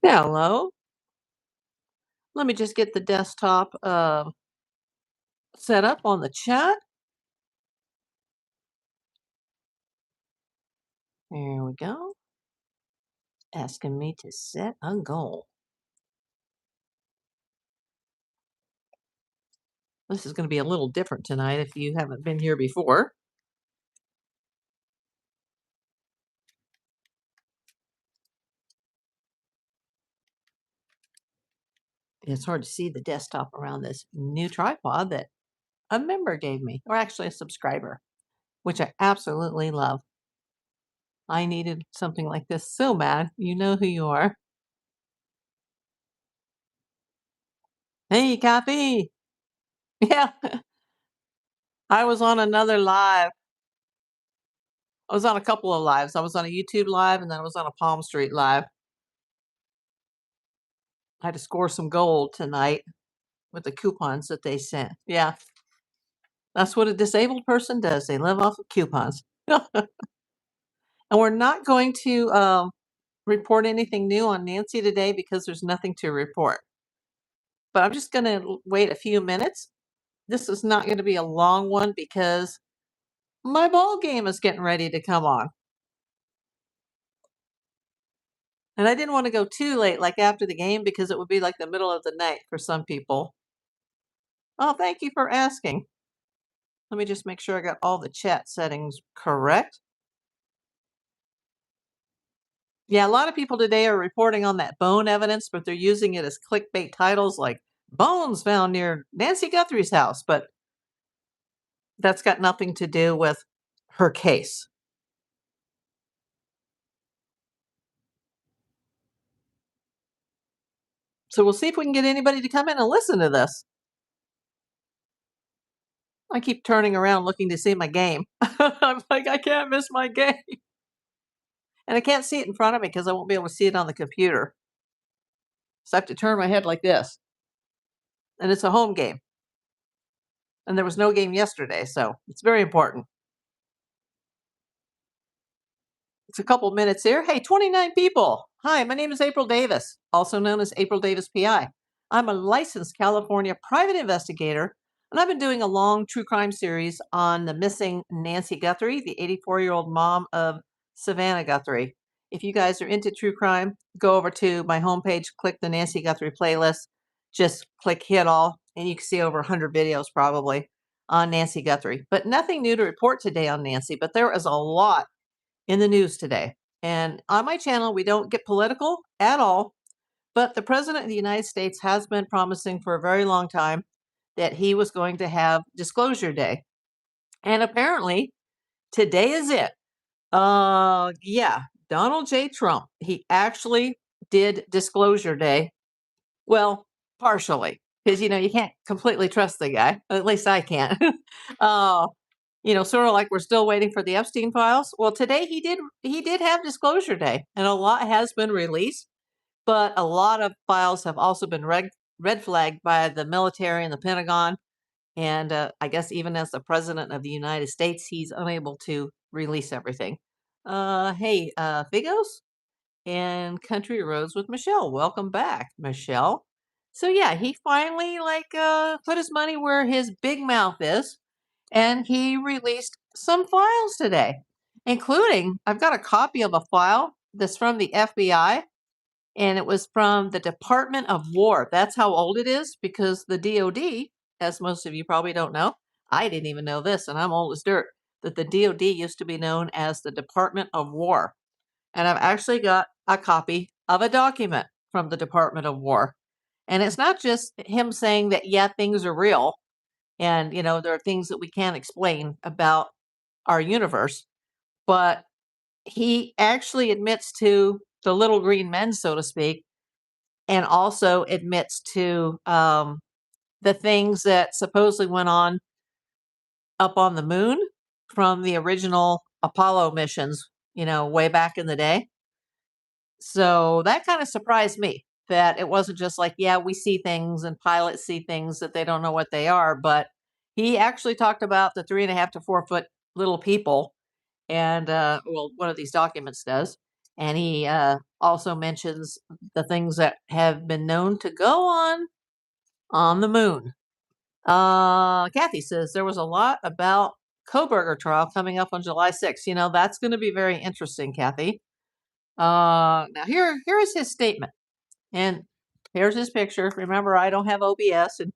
Hello. Let me just get the desktop set up on the chat. There we go. Asking me to set a goal. This is going to be a little different tonight if you haven't been here before. It's hard to see the desktop around this new tripod that a member gave me, or actually a subscriber, which I absolutely love. I needed something like this so bad. You know who you are. Hey, Kathy. Yeah, I was on another live. I was on a couple of lives. I was on a YouTube live and then I was on a Palm Street live. I had to score some gold tonight with the coupons that they sent. Yeah, that's what a disabled person does. They live off of coupons. And we're not going to report anything new on Nancy today because there's nothing to report. But I'm just going to wait a few minutes. This is not going to be a long one because my ball game is getting ready to come on. And I didn't want to go too late, like after the game, because it would be like the middle of the night for some people. Oh, thank you for asking. Let me just make sure I got all the chat settings correct. Yeah, a lot of people today are reporting on that bone evidence, but they're using it as clickbait titles like bones found near Nancy Guthrie's house, but that's got nothing to do with her case. So we'll see if we can get anybody to come in and listen to this. I keep turning around looking to see my game. I'm like, I can't miss my game. And I can't see it in front of me because I won't be able to see it on the computer. So I have to turn my head like this. And it's a home game. And there was no game yesterday, so it's very important. It's a couple minutes here. Hey, 29 people. Hi, my name is April Davis, also known as April Davis PI. I'm a licensed California private investigator, and I've been doing a long true crime series on the missing Nancy Guthrie, the 84-year-old mom of Savannah Guthrie. If you guys are into true crime, go over to my homepage, click the Nancy Guthrie playlist, just click hit all, and you can see over 100 videos probably on Nancy Guthrie. But nothing new to report today on Nancy, but there is a lot in the news today. And on my channel, we don't get political at all, but the President of the United States has been promising for a very long time that he was going to have Disclosure Day. And apparently, today is it. Yeah, Donald J. Trump, he actually did Disclosure Day. Well, partially, because, you can't completely trust the guy. At least I can't. uh, sort of like we're still waiting for the Epstein files. Well, today he did have Disclosure Day, and a lot has been released, but a lot of files have also been red flagged by the military and the Pentagon. And I guess even as the president of the United States, he's unable to release everything. Hey, Figos and Country Roads with Michelle. Welcome back, Michelle. So yeah, he finally put his money where his big mouth is, and he released some files today, including I've got a copy of a file that's from the FBI, and it was from the Department of War. That's how old it is because the DoD, as most of you probably don't know, I didn't even know this, and I'm old as dirt, that the DoD used to be known as the Department of War. And I've actually got a copy of a document from the Department of War. And it's not just him saying that, yeah, things are real. And, there are things that we can't explain about our universe. But he actually admits to the little green men, so to speak, and also admits to the things that supposedly went on up on the moon from the original Apollo missions, way back in the day. So that kind of surprised me that it wasn't just like, yeah, we see things and pilots see things that they don't know what they are. But he actually talked about the 3.5 to 4 foot little people. And, well, one of these documents does. And he also mentions the things that have been known to go on the moon. Kathy says there was a lot about Koberger trial coming up on July 6th. That's going to be very interesting, Kathy. Now here is his statement. And here's his picture. Remember, I don't have OBS and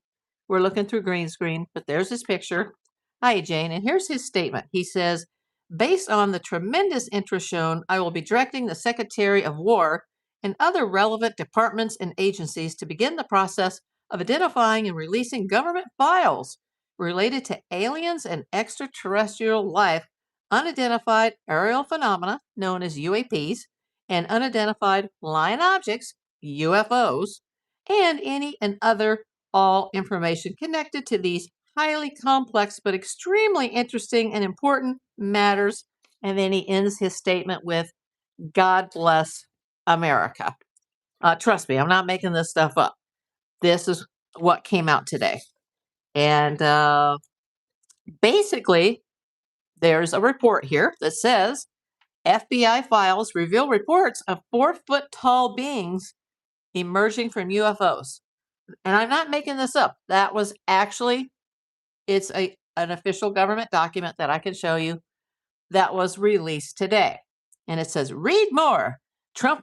we're looking through green screen, but there's his picture. Hi, Jane. And here's his statement. He says, based on the tremendous interest shown, I will be directing the Secretary of War and other relevant departments and agencies to begin the process of identifying and releasing government files related to aliens and extraterrestrial life, unidentified aerial phenomena known as UAPs, and unidentified flying objects, UFOs, and any and other all information connected to these highly complex but extremely interesting and important matters. And then he ends his statement with, God bless America. Trust me, I'm not making this stuff up. This is what came out today. And basically, there's a report here that says FBI files reveal reports of 4-foot tall beings emerging from UFOs. And I'm not making this up. That was actually, it's an official government document that I can show you that was released today. And it says, read more. Trump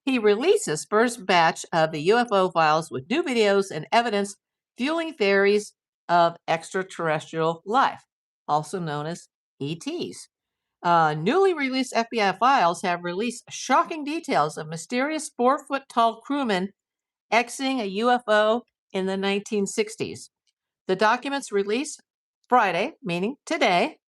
he releases first batch of the UFO files with new videos and evidence fueling theories of extraterrestrial life, also known as ETs. Newly released FBI files have released shocking details of mysterious 4-foot tall crewmen exiting a UFO in the 1960s. The documents released Friday, meaning today,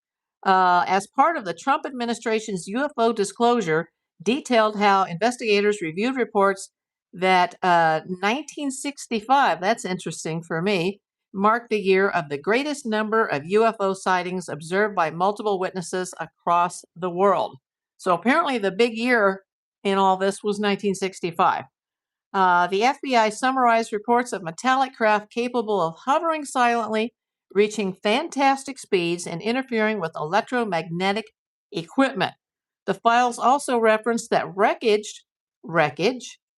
as part of the Trump administration's UFO disclosure, detailed how investigators reviewed reports that 1965, that's interesting for me, marked the year of the greatest number of UFO sightings observed by multiple witnesses across the world. So apparently the big year in all this was 1965. The FBI summarized reports of metallic craft capable of hovering silently, reaching fantastic speeds, and interfering with electromagnetic equipment. The files also referenced that wreckage,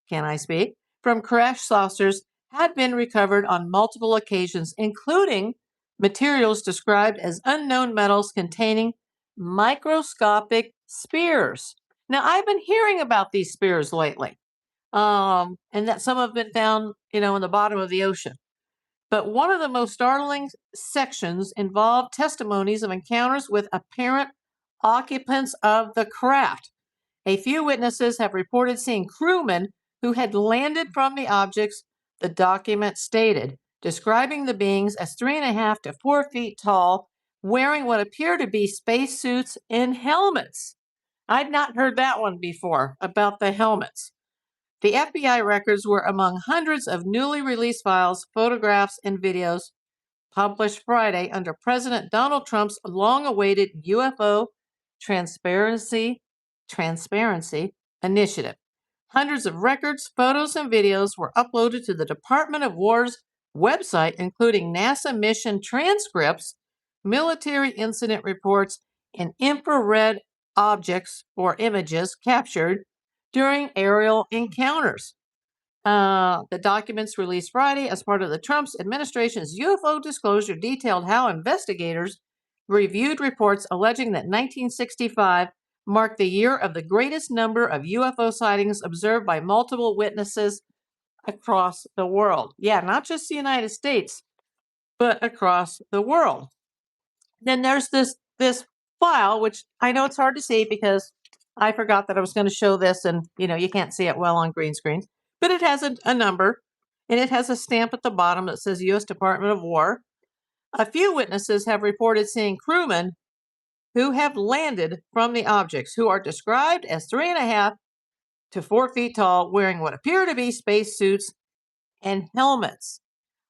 can I speak, from crash saucers had been recovered on multiple occasions, including materials described as unknown metals containing microscopic spears. Now, I've been hearing about these spears lately. And that some have been found, in the bottom of the ocean. But one of the most startling sections involved testimonies of encounters with apparent occupants of the craft. A few witnesses have reported seeing crewmen who had landed from the objects, the document stated, describing the beings as 3.5 to 4 feet tall, wearing what appear to be spacesuits and helmets. I'd not heard that one before about the helmets. The FBI records were among hundreds of newly released files, photographs, and videos published Friday under President Donald Trump's long-awaited UFO Transparency Initiative. Hundreds of records, photos, and videos were uploaded to the Department of War's website, including NASA mission transcripts, military incident reports, and infrared objects or images captured during aerial encounters. The documents released Friday as part of the Trump's administration's UFO disclosure detailed how investigators reviewed reports alleging that 1965 marked the year of the greatest number of UFO sightings observed by multiple witnesses across the world. Yeah, not just the United States, but across the world. Then there's this file, which I know it's hard to see because I forgot that I was going to show this, and you can't see it well on green screen. But it has a number, and it has a stamp at the bottom that says U.S. Department of War. A few witnesses have reported seeing crewmen who have landed from the objects, who are described as 3.5 to 4 feet tall, wearing what appear to be spacesuits and helmets.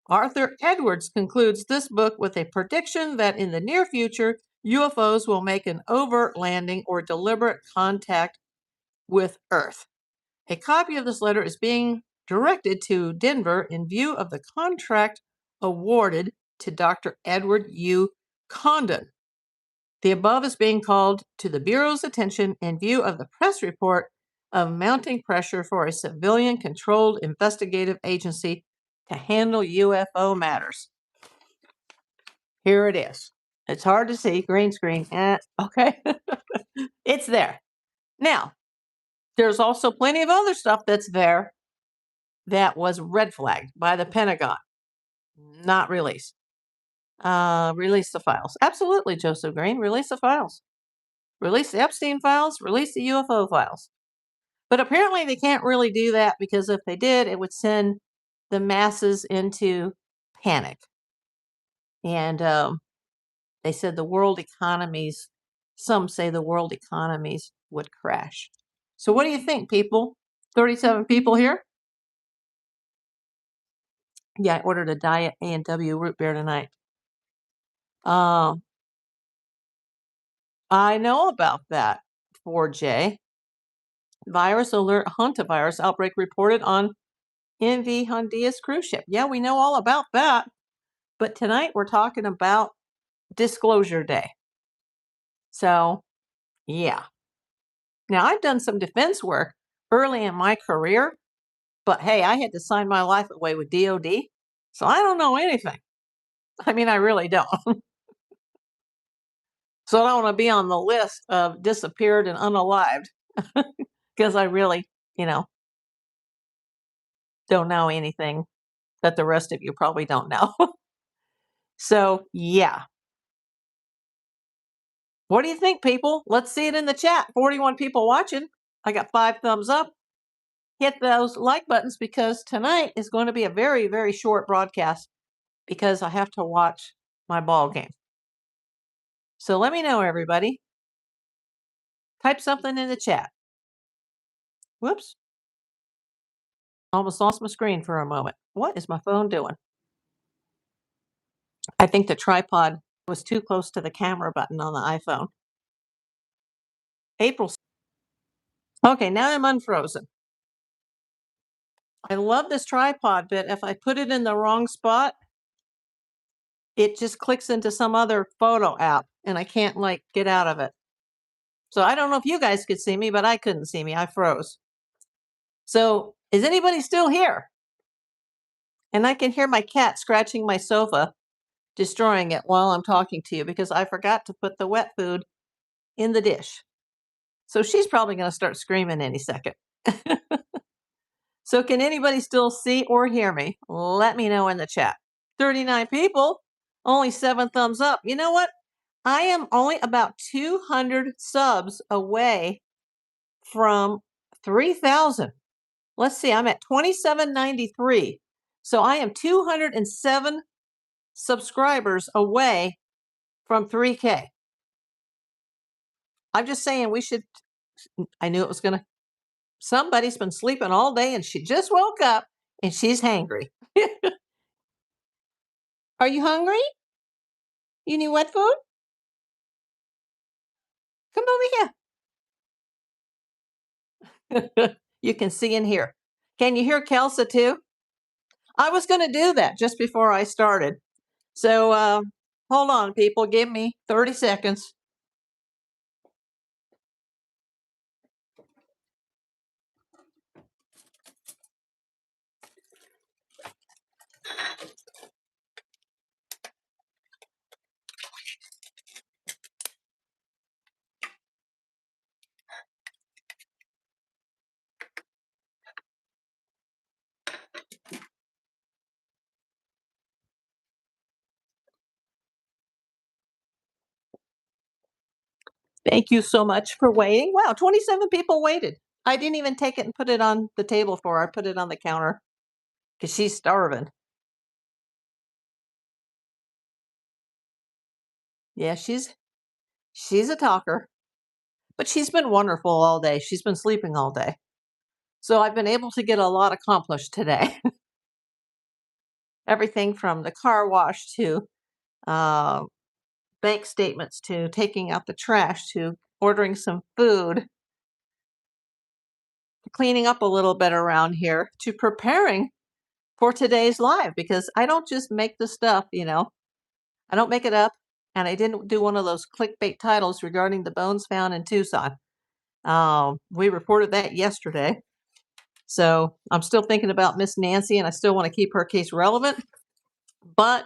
Arthur Edwards concludes this book with a prediction that in the near future, UFOs will make an overt landing or deliberate contact with Earth. A copy of this letter is being directed to Denver in view of the contract awarded to Dr. Edward U. Condon. The above is being called to the Bureau's attention in view of the press report of mounting pressure for a civilian-controlled investigative agency to handle UFO matters. Here it is. It's hard to see. Green screen. Okay. It's there. Now, there's also plenty of other stuff that's there that was red flagged by the Pentagon. Not released. Release the files. Absolutely, Joseph Green. Release the files. Release the Epstein files. Release the UFO files. But apparently they can't really do that because if they did, it would send the masses into panic. And they said the world economies, some say the world economies would crash. So what do you think, people? 37 people here? Yeah, I ordered a diet A&W root beer tonight. I know about that, 4J. Virus alert, hantavirus outbreak reported on MV Hondias cruise ship. Yeah, we know all about that. But tonight we're talking about Disclosure Day. So, yeah. Now, I've done some defense work early in my career, but hey, I had to sign my life away with DOD, so I don't know anything. I mean, I really don't. So I don't want to be on the list of disappeared and unalived because I really, don't know anything that the rest of you probably don't know. So, yeah. What do you think, people? Let's see it in the chat. 41 people watching. I got 5 thumbs up. Hit those like buttons because tonight is going to be a very, very short broadcast because I have to watch my ball game. So let me know, everybody. Type something in the chat. Whoops. Almost lost my screen for a moment. What is my phone doing? I think the tripod was too close to the camera button on the iPhone. April. Okay, now I'm unfrozen. I love this tripod, but if I put it in the wrong spot, it just clicks into some other photo app and I can't get out of it. So I don't know if you guys could see me, but I couldn't see me. I froze. So is anybody still here? And I can hear my cat scratching my sofa, destroying it while I'm talking to you because I forgot to put the wet food in the dish. So she's probably going to start screaming any second. So can anybody still see or hear me? Let me know in the chat. 39 people, only 7 thumbs up. You know what? I am only about 200 subs away from 3,000. Let's see, I'm at 2793. So I am 207 subscribers away from 3K. I'm just saying I knew it was going to, somebody's been sleeping all day and she just woke up and she's hangry. Are you hungry? You need wet food? Come over here. You can see and hear. Can you hear Kelsa too? I was going to do that just before I started. So hold on, people. Give me 30 seconds. Thank you so much for waiting. Wow, 27 people waited. I didn't even take it and put it on the table for her. I put it on the counter because she's starving. Yeah, she's a talker, but she's been wonderful all day. She's been sleeping all day. So I've been able to get a lot accomplished today. Everything from the car wash to bank statements to taking out the trash to ordering some food, cleaning up a little bit around here to preparing for today's live because I don't just make the stuff, I don't make it up and I didn't do one of those clickbait titles regarding the bones found in Tucson. We reported that yesterday. So I'm still thinking about Miss Nancy, and I still want to keep her case relevant. But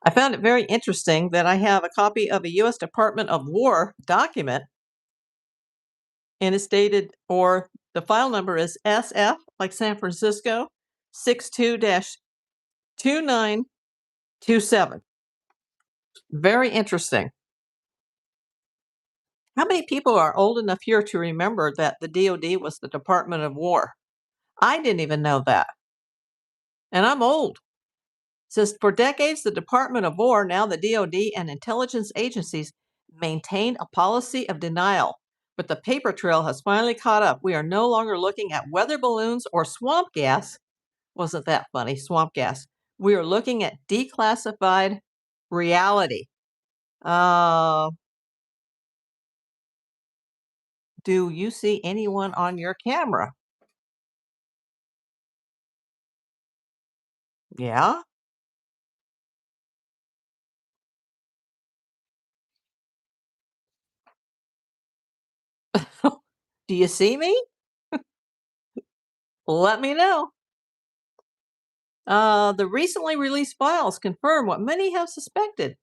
I found it very interesting that I have a copy of a U.S. Department of War document, and it's dated, or the file number is SF, like San Francisco, 62-2927. Very interesting. How many people are old enough here to remember that the DoD was the Department of War? I didn't even know that. And I'm old. It says for decades, the Department of War, now the DoD, and intelligence agencies maintained a policy of denial. But the paper trail has finally caught up. We are no longer looking at weather balloons or swamp gas. Wasn't that funny? Swamp gas. We are looking at declassified reality. Do you see anyone on your camera? Yeah? Do you see me? Let me know. The recently released files confirm what many have suspected.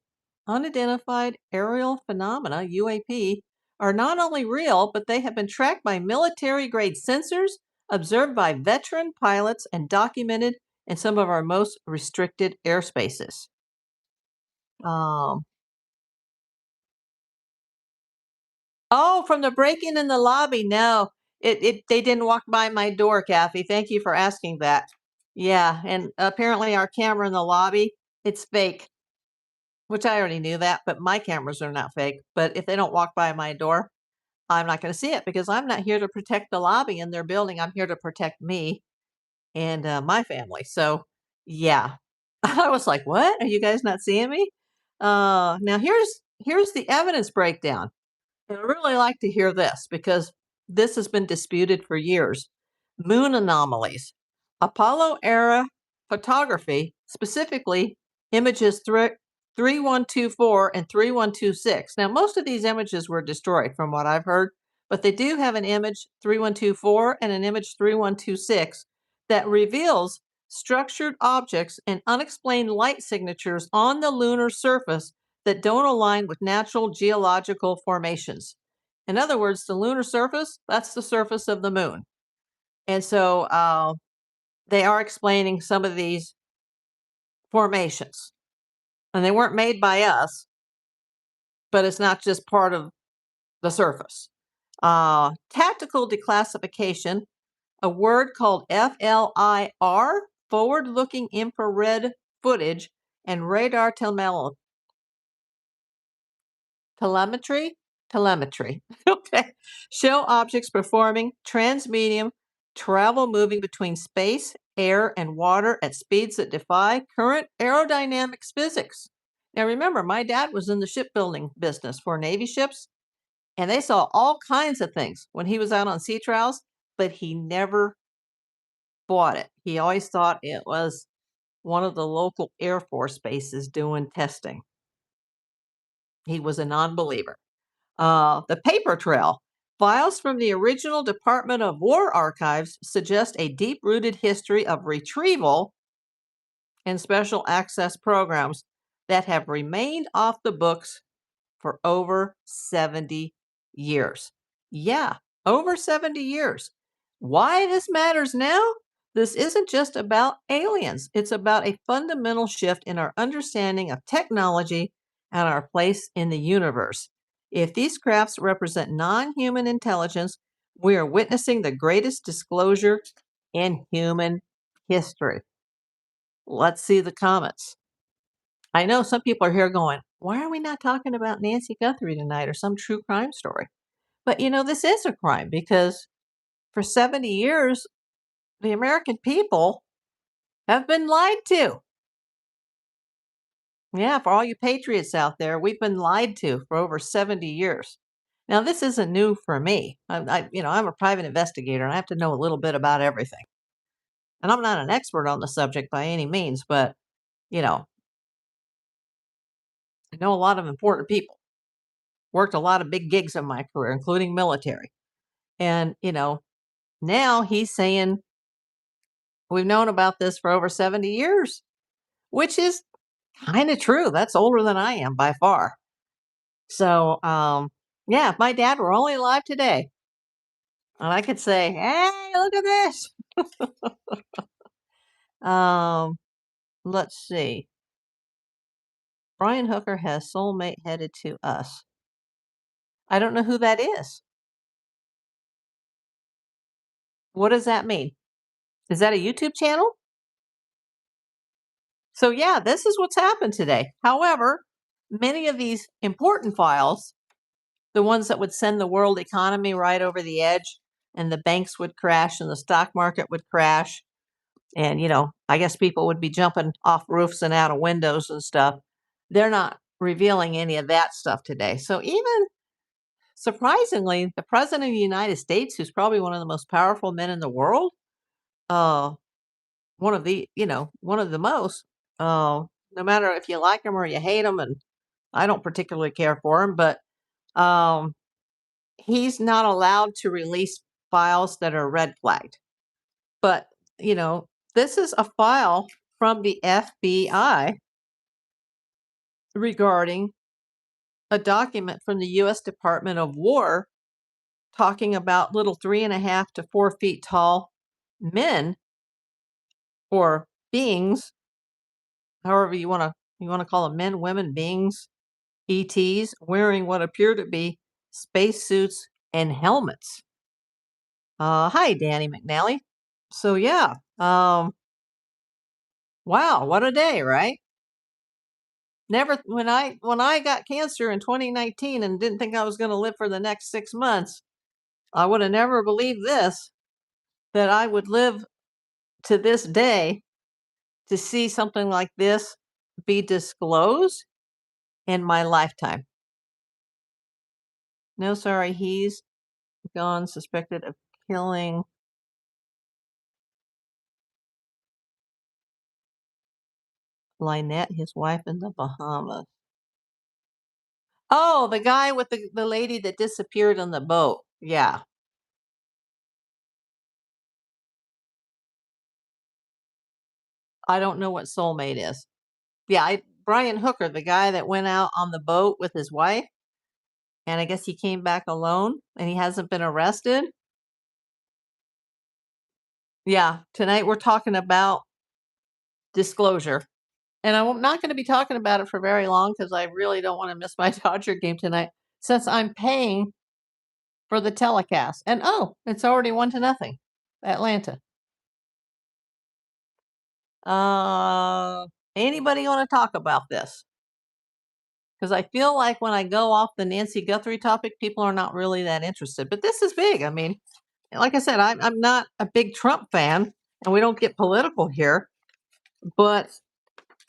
Unidentified aerial phenomena, UAP, are not only real, but they have been tracked by military grade sensors, observed by veteran pilots, and documented in some of our most restricted airspaces. Um, oh, from the break-in in the lobby. No, they didn't walk by my door, Kathy. Thank you for asking that. Yeah, and apparently our camera in the lobby, it's fake, which I already knew that, but my cameras are not fake. But if they don't walk by my door, I'm not going to see it because I'm not here to protect the lobby in their building. I'm here to protect me and my family. So, yeah, I was like, "What? Are you guys not seeing me?" Now here's the evidence breakdown. And I really like to hear this because this has been disputed for years. Moon anomalies. Apollo era photography, specifically images 3124 and 3126. Now, most of these images were destroyed from what I've heard, but they do have an image 3124 and an image 3126 that reveals structured objects and unexplained light signatures on the lunar surface that don't align with natural geological formations. In other words, the lunar surface, that's the surface of the moon. And so they are explaining some of these formations. And they weren't made by us, but it's not just part of the surface. Tactical declassification, a word called FLIR, forward looking infrared footage, and radar telemetry, okay, show objects performing transmedium travel moving between space, air, and water at speeds that defy current aerodynamics physics. Now remember, my dad was in the shipbuilding business for Navy ships, and they saw all kinds of things when he was out on sea trials, but he never bought it. He always thought it was one of the local Air Force bases doing testing. He was a non-believer. The paper trail. Files from the original Department of War archives suggest a deep rooted history of retrieval and special access programs that have remained off the books for over 70 years. Yeah, over 70 years. Why this matters now? This isn't just about aliens, it's about a fundamental shift in our understanding of technology and our place in the universe. If these crafts represent non human intelligence, we are witnessing the greatest disclosure in human history. Let's see the comments. I know some people are here going, why are we not talking about Nancy Guthrie tonight or some true crime story? But this is a crime because for 70 years, the American people have been lied to. Yeah, for all you patriots out there, we've been lied to for over 70 years. Now, this isn't new for me. I'm a private investigator and I have to know a little bit about everything. And I'm not an expert on the subject by any means, but, you know, I know a lot of important people. Worked a lot of big gigs in my career, including military. And, now he's saying we've known about this for over 70 years, which is kind of true. That's older than I am by far. So, yeah, if my dad were only alive today, and I could say, hey, look at this. Um, let's see. Brian Hooker has soulmate headed to us. I don't know who that is. What does that mean? Is that a YouTube channel? So, yeah, this is what's happened today. However, many of these important files, the ones that would send the world economy right over the edge, and the banks would crash and the stock market would crash, and, I guess people would be jumping off roofs and out of windows and stuff. They're not revealing any of that stuff today. So, even surprisingly, the president of the United States, who's probably one of the most powerful men in the world, uh, one of the most, no matter if you like him or you hate him, and I don't particularly care for him, but um, he's not allowed to release files that are red flagged. But, this is a file from the FBI regarding a document from the U.S. Department of War talking about little 3.5 to 4 feet tall men or beings, however you want to call them, men, women, beings, ETs, wearing what appear to be spacesuits and helmets. Hi, Danny McNally. So yeah, wow, what a day, right? Never when I got cancer in 2019 and didn't think I was going to live for the next 6 months, I would have never believed this, that I would live to this day to see something like this be disclosed in my lifetime. No, sorry, he's gone suspected of killing Lynette, his wife, in the Bahamas. Oh, the guy with the lady that disappeared on the boat. Yeah. I don't know what soulmate is. Yeah, Brian Hooker, the guy that went out on the boat with his wife, and I guess he came back alone and he hasn't been arrested. Yeah, tonight we're talking about disclosure. And I'm not going to be talking about it for very long because I really don't want to miss my Dodger game tonight since I'm paying for the telecast. And it's already 1-0, Atlanta. Uh, Anybody want to talk about this? Because I feel like when I go off the Nancy Guthrie topic, people are not really that interested. But this is big. I mean, like I said, I'm not a big Trump fan, and we don't get political here. But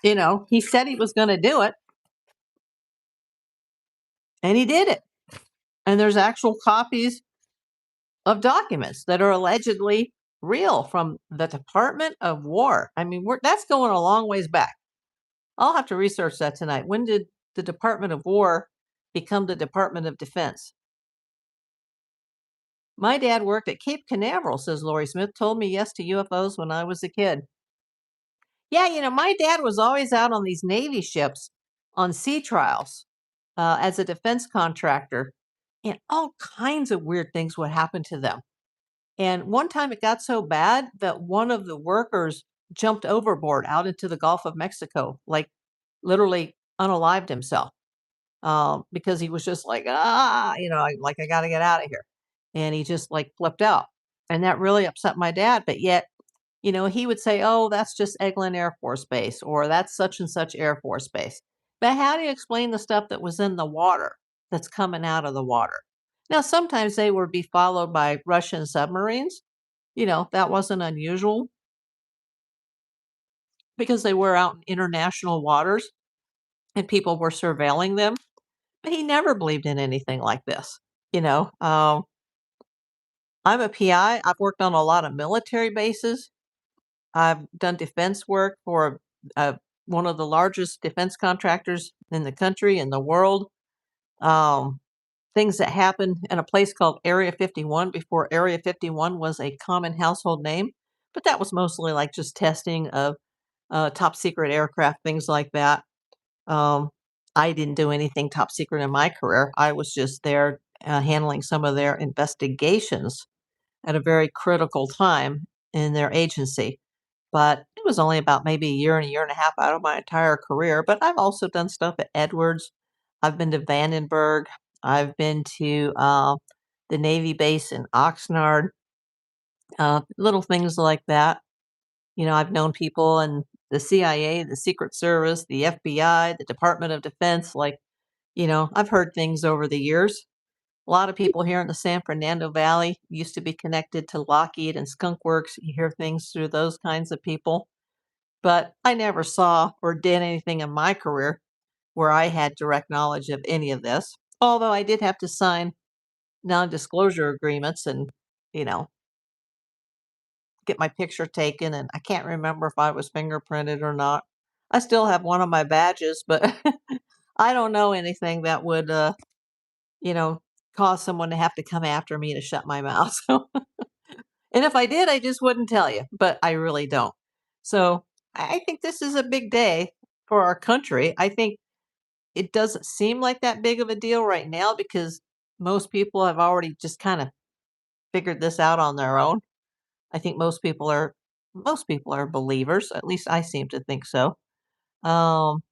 he said he was going to do it, and he did it. And there's actual copies of documents that are allegedly real from the Department of War. I mean, that's going a long ways back. I'll have to research that tonight. When did the Department of War become the Department of Defense? My dad worked at Cape Canaveral, says Lori Smith. Told me yes to UFOs when I was a kid. Yeah, my dad was always out on these Navy ships on sea trials as a defense contractor, and all kinds of weird things would happen to them. And one time it got so bad that one of the workers jumped overboard out into the Gulf of Mexico, like literally unalived himself, because he was just like, I got to get out of here. And he just like flipped out. And that really upset my dad. But yet, he would say, oh, that's just Eglin Air Force Base, or that's such and such Air Force Base. But how do you explain the stuff that was in the water that's coming out of the water? Now, sometimes they would be followed by Russian submarines. That wasn't unusual because they were out in international waters and people were surveilling them. But he never believed in anything like this. You know, um, I'm a PI. I've worked on a lot of military bases. I've done defense work for one of the largest defense contractors in the country, in the world. Um, Things that happened in a place called Area 51 before Area 51 was a common household name, but that was mostly like just testing of top secret aircraft, things like that. Um, I didn't do anything top secret in my career. I was just there handling some of their investigations at a very critical time in their agency. But it was only about maybe a year and a half out of my entire career. But I've also done stuff at Edwards. I've been to Vandenberg. I've been to the Navy base in Oxnard, little things like that. I've known people in the CIA, the Secret Service, the FBI, the Department of Defense. I've heard things over the years. A lot of people here in the San Fernando Valley used to be connected to Lockheed and Skunk Works. You hear things through those kinds of people. But I never saw or did anything in my career where I had direct knowledge of any of this. Although I did have to sign non disclosure agreements and, you know, get my picture taken. And I can't remember if I was fingerprinted or not. I still have one of my badges, but I don't know anything that would, you know, cause someone to have to come after me to shut my mouth. So, and if I did, I just wouldn't tell you, but I really don't. So I think this is a big day for our country. I think it doesn't seem like that big of a deal right now because most people have already just kind of figured this out on their own. I think most people are believers. At least I seem to think so. Um,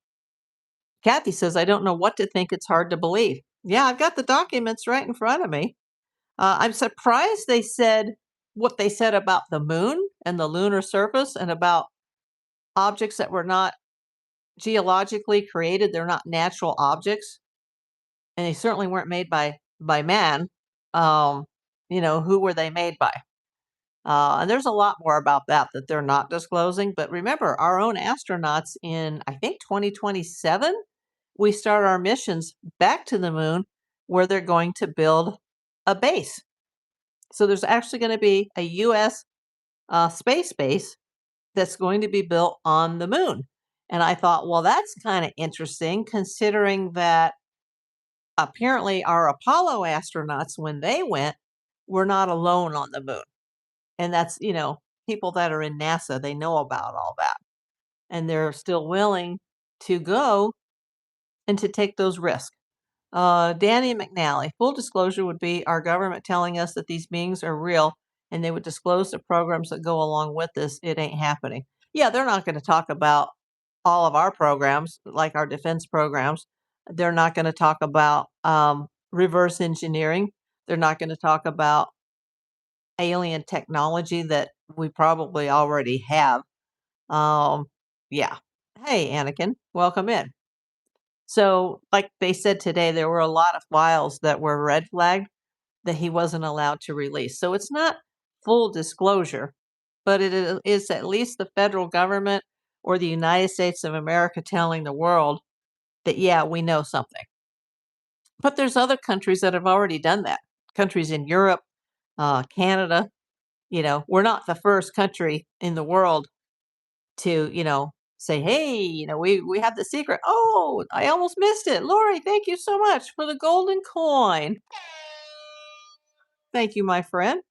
Kathy says, I don't know what to think. It's hard to believe. Yeah, I've got the documents right in front of me. I'm surprised they said what they said about the moon and the lunar surface and about objects that were not geologically created. They're not natural objects, and they certainly weren't made by man. Um, who were they made by? And there's a lot more about that they're not disclosing. But remember, our own astronauts in I think 2027, we start our missions back to the moon, where they're going to build a base. So there's actually going to be a U.S. Space base that's going to be built on the moon. And I thought, well, that's kind of interesting considering that apparently our Apollo astronauts, when they went, were not alone on the moon. And that's, people that are in NASA, they know about all that. And they're still willing to go and to take those risks. Danny McNally, full disclosure would be our government telling us that these beings are real and they would disclose the programs that go along with this. It ain't happening. Yeah, they're not going to talk about all of our programs, like our defense programs. They're not going to talk about reverse engineering. They're not going to talk about alien technology that we probably already have. Um, yeah. Hey, Anakin, welcome in. So, like they said today, there were a lot of files that were red flagged that he wasn't allowed to release. So it's not full disclosure, but is at least the federal government or the United States of America telling the world that, yeah, we know something. But there's other countries that have already done that. Countries in Europe, Canada. We're not the first country in the world to, say, hey, we have the secret. Oh, I almost missed it. Lori, thank you so much for the golden coin. Thank you, my friend.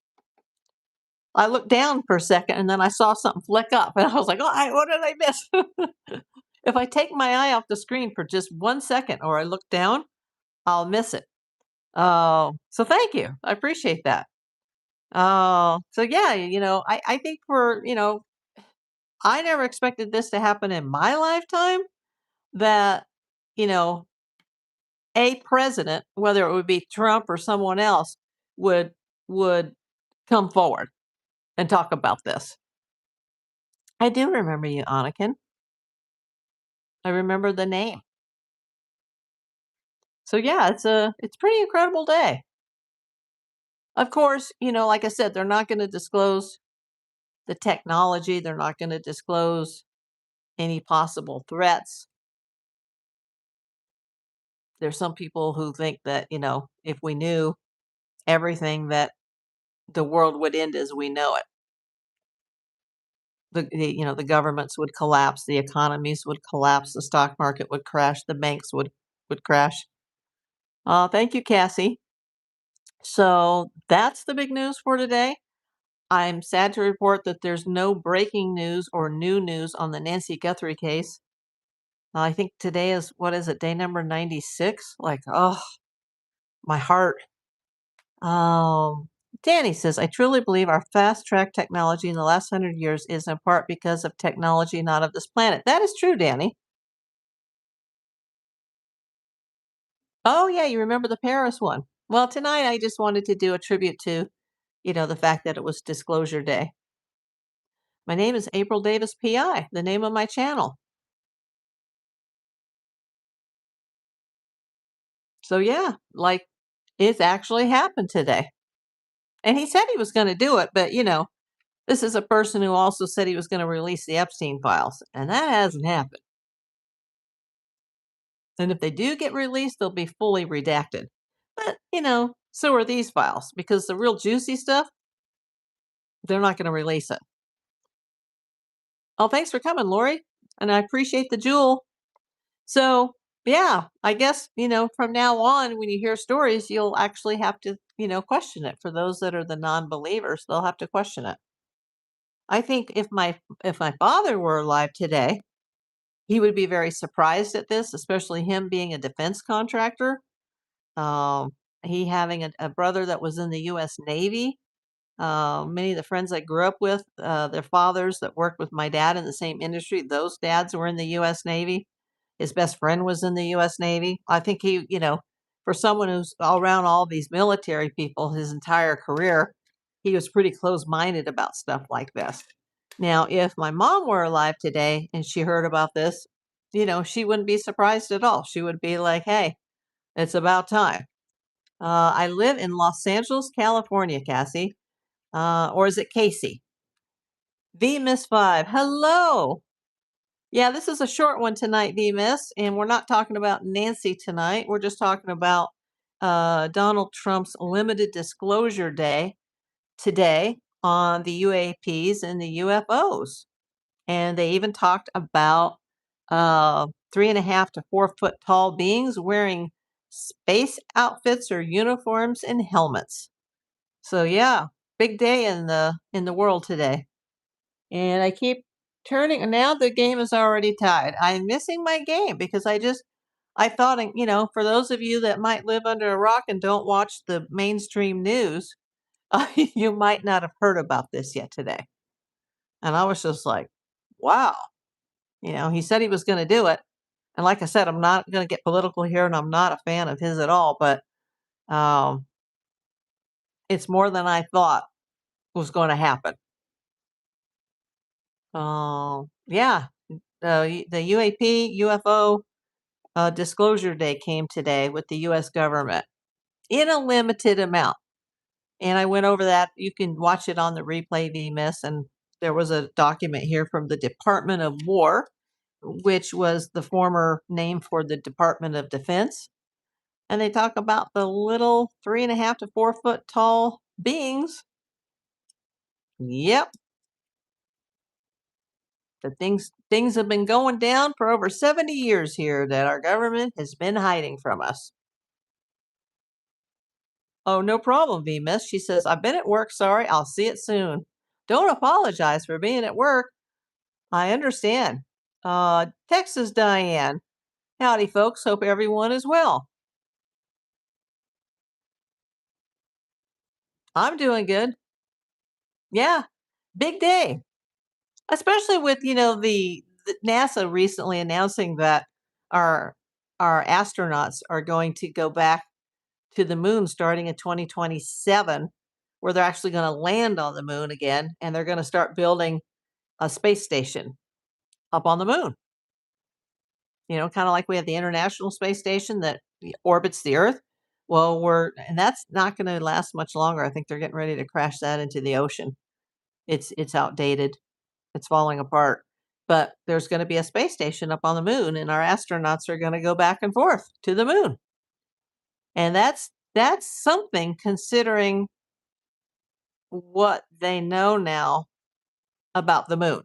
I looked down for a second and then I saw something flick up and I was like, oh, what did I miss? If I take my eye off the screen for just 1 second or I look down, I'll miss it. So thank you. I appreciate that. So yeah, I think I never expected this to happen in my lifetime that, you know, a president, whether it would be Trump or someone else, would come forward and talk about this. I do remember you, Anakin. I remember the name. So yeah, it's pretty incredible day. Of course, like I said, they're not going to disclose the technology. They're not going to disclose any possible threats. There's some people who think that, if we knew everything, that the world would end as we know it. the governments would collapse, the economies would collapse, the stock market would crash, the banks would crash. Thank you, Cassie. So that's the big news for today. I'm sad to report that there's no breaking news or new news on the Nancy Guthrie case. I think today is, what is it, day number 96? Like, oh, my heart. Um, Danny says, I truly believe our fast track technology in the last 100 years is in part because of technology not of this planet. That is true, Danny. Oh, yeah, you remember the Paris one. Well, tonight I just wanted to do a tribute to, the fact that it was Disclosure Day. My name is April Davis PI, the name of my channel. So, yeah, like it actually happened today. And he said he was going to do it, but, this is a person who also said he was going to release the Epstein files, and that hasn't happened. And if they do get released, they'll be fully redacted. But, so are these files because the real juicy stuff, they're not going to release it. Oh, thanks for coming, Lori. And I appreciate the jewel. So, yeah, I guess, from now on, when you hear stories, you'll actually have to, question it. For those that are the non-believers, they'll have to question it. I think if my father were alive today, he would be very surprised at this, especially him being a defense contractor. Um, he having a brother that was in the U.S. Navy. Many of the friends I grew up with, their fathers that worked with my dad in the same industry, those dads were in the U.S. Navy. His best friend was in the U.S. Navy. I think he, for someone who's all around all these military people his entire career, he was pretty close-minded about stuff like this. Now, if my mom were alive today and she heard about this, she wouldn't be surprised at all. She would be like, hey, it's about time. I live in Los Angeles, California, Cassie. Or is it Casey? V Miss 5. Hello. Yeah, this is a short one tonight, V Miss, and we're not talking about Nancy tonight. We're just talking about Donald Trump's limited disclosure day today on the UAPs and the UFOs. And they even talked about 3.5 to 4 foot tall beings wearing space outfits or uniforms and helmets. So yeah, big day in the world today. And I keep turning, and now the game is already tied. I'm missing my game because I thought, for those of you that might live under a rock and don't watch the mainstream news, you might not have heard about this yet today. And I was just like, wow. He said he was going to do it. And like I said, I'm not going to get political here, and I'm not a fan of his at all, but um, it's more than I thought was going to happen. Yeah, the UAP UFO disclosure day came today with the U.S. government in a limited amount, and I went over that. You can watch it on the replay, VMIS, and there was a document here from the Department of War, which was the former name for the Department of Defense, and they talk about the little 3.5 to 4 foot tall beings. Yep, the things have been going down for over 70 years here that our government has been hiding from us. Oh, no problem, V Miss. She says, I've been at work. Sorry, I'll see it soon. Don't apologize for being at work. I understand. Texas Diane. Howdy, folks. Hope everyone is well. I'm doing good. Yeah, big day. Especially with, the NASA recently announcing that our our astronauts are going to go back to the moon starting in 2027, where they're actually going to land on the moon again, and they're going to start building a space station up on the moon. Kind of like we have the International Space Station that orbits the Earth. Well, and that's not going to last much longer. I think they're getting ready to crash that into the ocean. It's outdated. It's falling apart. But there's going to be a space station up on the moon, and our astronauts are going to go back and forth to the moon. And that's something, considering what they know now about the moon.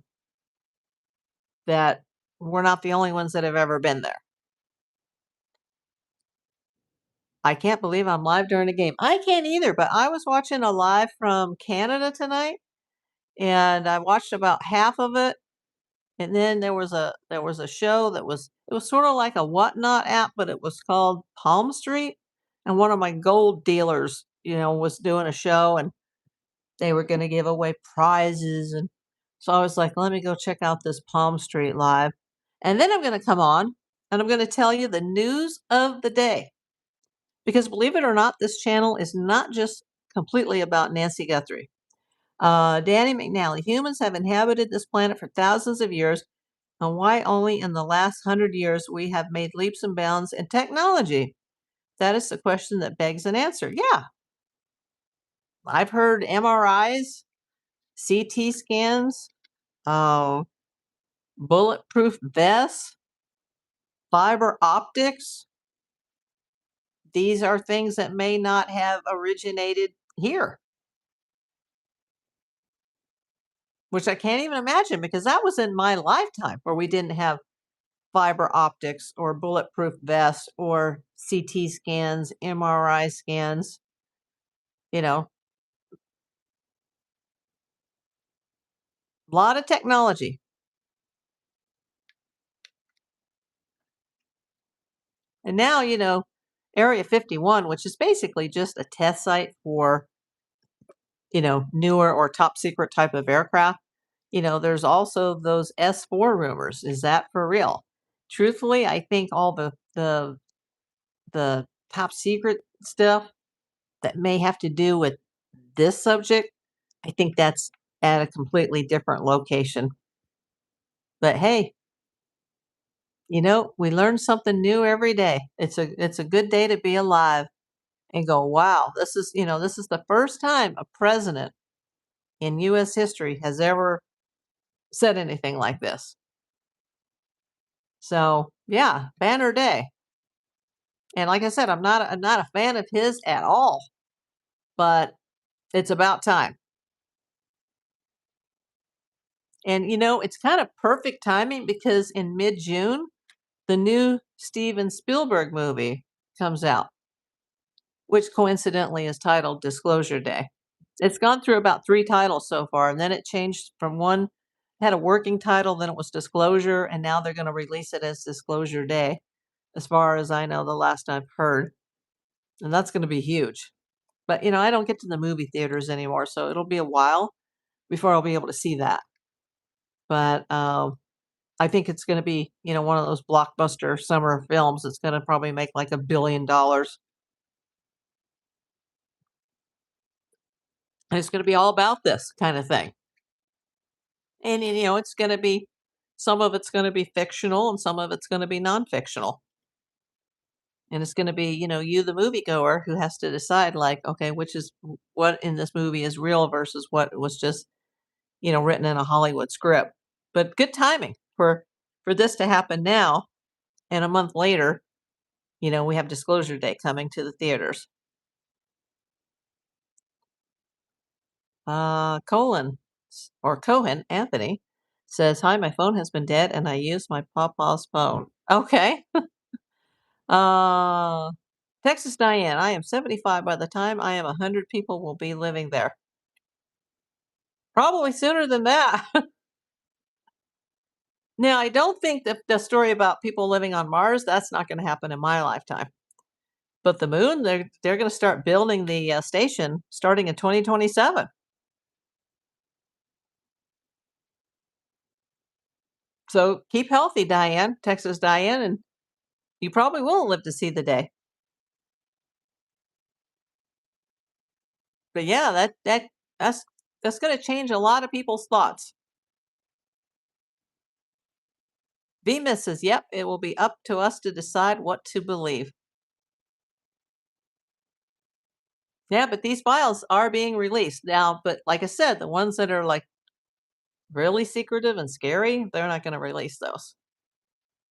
that we're not the only ones that have ever been there. I can't believe I'm live during a game. I can't either, but I was watching a live from Canada tonight, and I watched about half of it. And then there was a show that was it was sort of like a Whatnot app, but it was called Palm Street. And one of my gold dealers, was doing a show, and they were going to give away prizes. And so I was like, let me go check out this Palm Street live. And then I'm going to come on and I'm going to tell you the news of the day. Because believe it or not, this channel is not just completely about Nancy Guthrie. Danny McNally, humans have inhabited this planet for thousands of years, and why only in the last 100 years we have made leaps and bounds in technology? That is the question that begs an answer. Yeah, I've heard MRIs, CT scans, uh, bulletproof vests, fiber optics. These are things that may not have originated here, which I can't even imagine because that was in my lifetime where we didn't have fiber optics or bulletproof vests or CT scans, MRI scans, you know, a lot of technology. And now, Area 51, which is basically just a test site for, newer or top secret type of aircraft. There's also those S4 rumors. Is that for real? Truthfully, I think all the top secret stuff that may have to do with this subject, I think that's at a completely different location. But hey, we learn something new every day. It's a good day to be alive and go, wow, this is the first time a president in US history has ever said anything like this. So, yeah, banner day. And like I said, I'm not a fan of his at all, but it's about time. And it's kind of perfect timing because in mid-June, the new Steven Spielberg movie comes out, which coincidentally is titled Disclosure Day. It's gone through about 3 titles so far, and then it changed from one had a working title, then it was Disclosure, and now they're gonna release it as Disclosure Day, as far as I know, the last I've heard, and that's gonna be huge. But, I don't get to the movie theaters anymore, so it'll be a while before I'll be able to see that. But, I think it's gonna be, one of those blockbuster summer films that's gonna probably make, like, $1 billion. And it's gonna be all about this kinda thing. And, it's gonna be some of it's gonna be fictional and some of it's gonna be non-fictional. And it's gonna be, you, the moviegoer, who has to decide, like, okay, what in this movie is real versus what was just, written in a Hollywood script. But good timing for this to happen now, and a month later, we have Disclosure Day coming to the theaters. Cohen Anthony says, "Hi, my phone has been dead, and I used my papa's phone." Okay. Uh, Texas Diane, I am 75. By the time I am 100, people will be living there. Probably sooner than that. Now, I don't think that the story about people living on Mars, that's not going to happen in my lifetime. But the moon, they're going to start building the station starting in 2027. So keep healthy, Diane, Texas Diane, and you probably will live to see the day. But yeah, that's going to change a lot of people's thoughts. Venus says, "Yep, it will be up to us to decide what to believe." Yeah, but these files are being released now. But like I said, the ones that are like really secretive and scary, they're not going to release those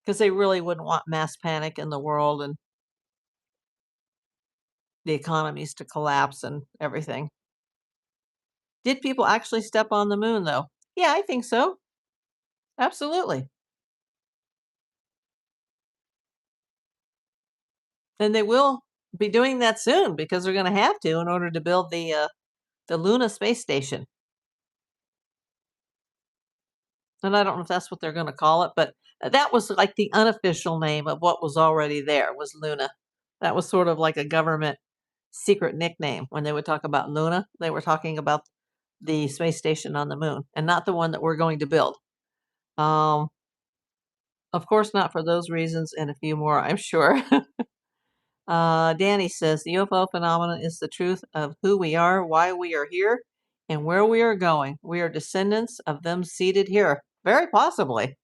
because they really wouldn't want mass panic in the world and the economies to collapse and everything. Did people actually step on the moon, though? Yeah, I think so. Absolutely. And they will be doing that soon because they're going to have to in order to build the Luna space station. And I don't know if that's what they're going to call it, but that was like the unofficial name of what was already there was Luna. That was sort of like a government secret nickname. When they would talk about Luna, they were talking about the space station on the moon and not the one that we're going to build. Um, of course, not for those reasons and a few more, I'm sure. Danny says the UFO phenomenon is the truth of who we are, why we are here, and where we are going. We are descendants of them seated here. Very possibly.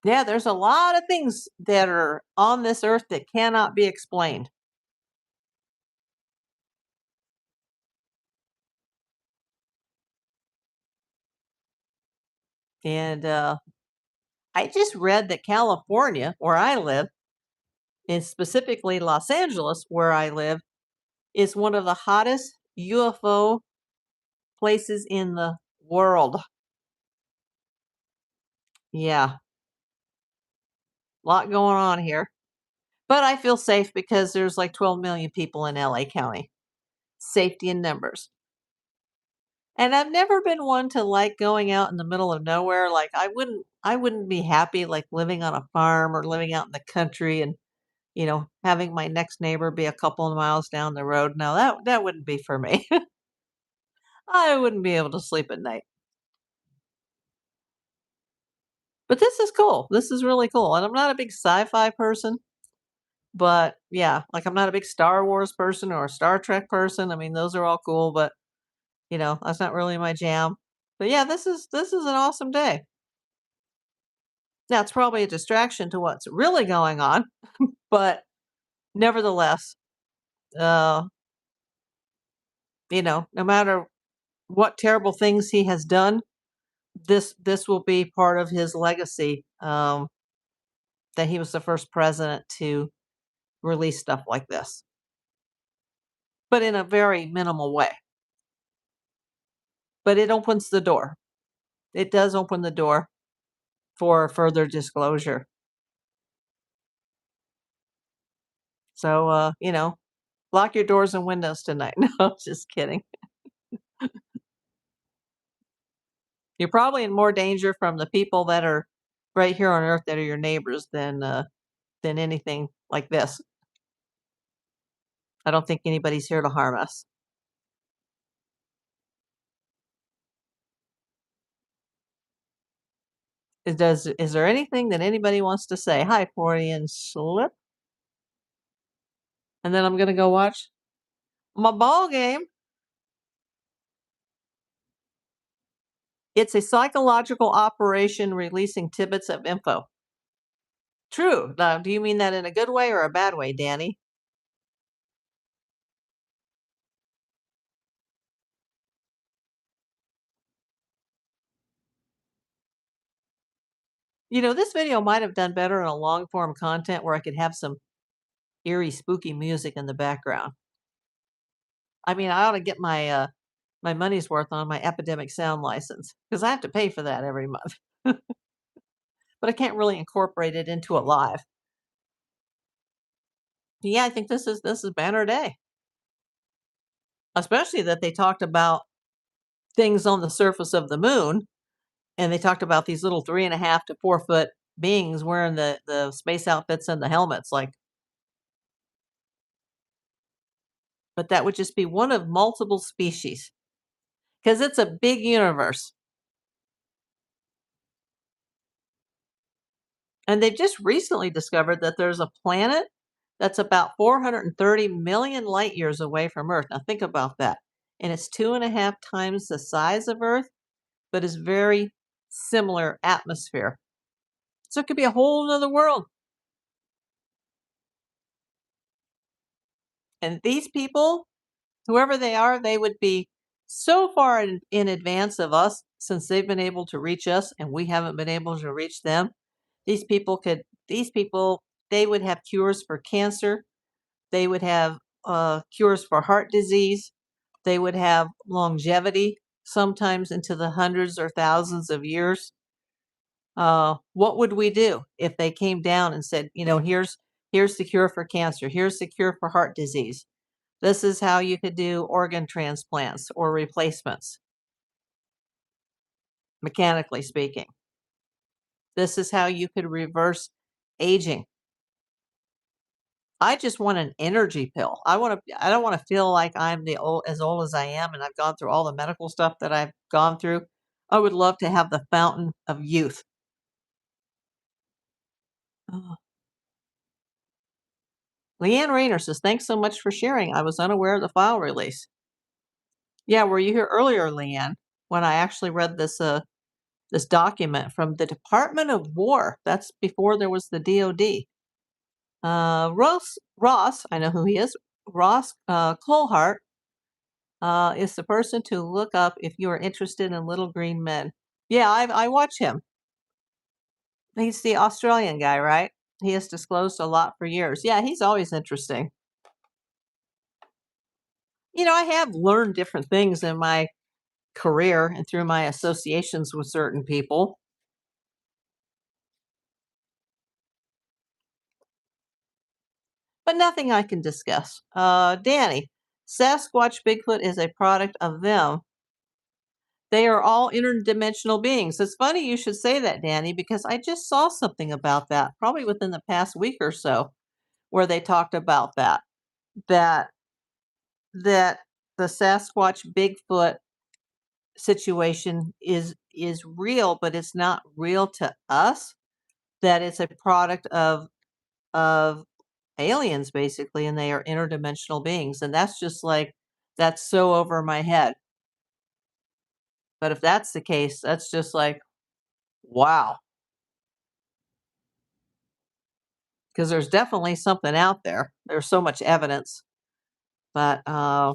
Yeah, there's a lot of things that are on this earth that cannot be explained. And I just read that California, where I live, and specifically Los Angeles, where I live, is one of the hottest UFO places in the world. Yeah, a lot going on here. But I feel safe because there's like 12 million people in LA County. Safety in numbers. And I've never been one to like going out in the middle of nowhere. Like I wouldn't be happy like living on a farm or living out in the country and having my next neighbor be a couple of miles down the road. No, that wouldn't be for me. I wouldn't be able to sleep at night. But this is cool. This is really cool. And I'm not a big sci-fi person, but yeah, like I'm not a big Star Wars person or a Star Trek person. I mean, those are all cool, but that's not really my jam. But yeah, this is an awesome day. Now it's probably a distraction to what's really going on, but nevertheless, uh, no matter what terrible things he has done, this will be part of his legacy. That he was the first president to release stuff like this, but in a very minimal way. But it opens the door. It does open the door for further disclosure. So, lock your doors and windows tonight. No, just kidding. You're probably in more danger from the people that are right here on Earth that are your neighbors than anything like this. I don't think anybody's here to harm us. Is there anything that anybody wants to say? Hi, Freudian slip. And then I'm gonna go watch my ball game. It's a psychological operation releasing tidbits of info. True. Now, do you mean that in a good way or a bad way, Danny? This video might have done better in a long form content where I could have some eerie, spooky music in the background. I mean, I ought to get my money's worth on my epidemic sound license because I have to pay for that every month. But I can't really incorporate it into it live. Yeah, I think this is banner day, especially that they talked about things on the surface of the moon, and they talked about these little 3.5 to 4 foot beings wearing the space outfits and the helmets. Like, but that would just be one of multiple species because it's a big universe. And they've just recently discovered that there's a planet that's about 430 million light years away from Earth. Now, think about that. And it's 2.5 times the size of Earth, but is very similar atmosphere. So it could be a whole nother world. And these people, whoever they are, they would be so far in advance of us since they've been able to reach us and we haven't been able to reach them. These people, they would have cures for cancer. They would have cures for heart disease. They would have longevity, sometimes into the hundreds or thousands of years. What would we do if they came down and said, here's the cure for cancer, here's the cure for heart disease. This is how you could do organ transplants or replacements, mechanically speaking. This is how you could reverse aging. I just want an energy pill. I don't want to feel like I'm as old as I am and I've gone through all the medical stuff that I've gone through. I would love to have the fountain of youth. Oh. Leanne Rayner says, thanks so much for sharing. I was unaware of the file release. Yeah, were you here earlier, Leanne, when I actually read this document from the Department of War? That's before there was the DOD. Ross, I know who he is. Ross Colhart is the person to look up if you are interested in little green men. Yeah, I watch him. He's the Australian guy, right? He has disclosed a lot for years. Yeah, he's always interesting. I have learned different things in my career and through my associations with certain people. But nothing I can discuss. Danny, Sasquatch Bigfoot is a product of them. They are all interdimensional beings. It's funny you should say that, Danny, because I just saw something about that, probably within the past week or so, where they talked about that that the Sasquatch Bigfoot situation is real, but it's not real to us. That it's a product of aliens, basically, and they are interdimensional beings. And that's just like, that's so over my head. But if that's the case, that's just like, wow. Because there's definitely something out there. There's so much evidence. But, oh,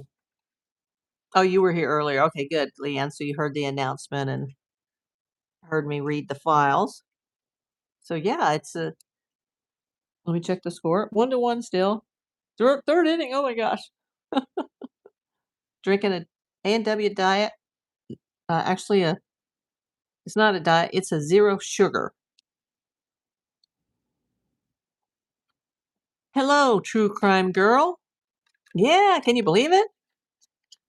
you were here earlier. Okay, good, Leanne. So you heard the announcement and heard me read the files. So yeah, let me check the score. 1-1 still. Third inning. Oh my gosh. Drinking a A&W diet. Actually, it's not a diet. It's a zero sugar. Hello, true crime girl. Yeah, can you believe it?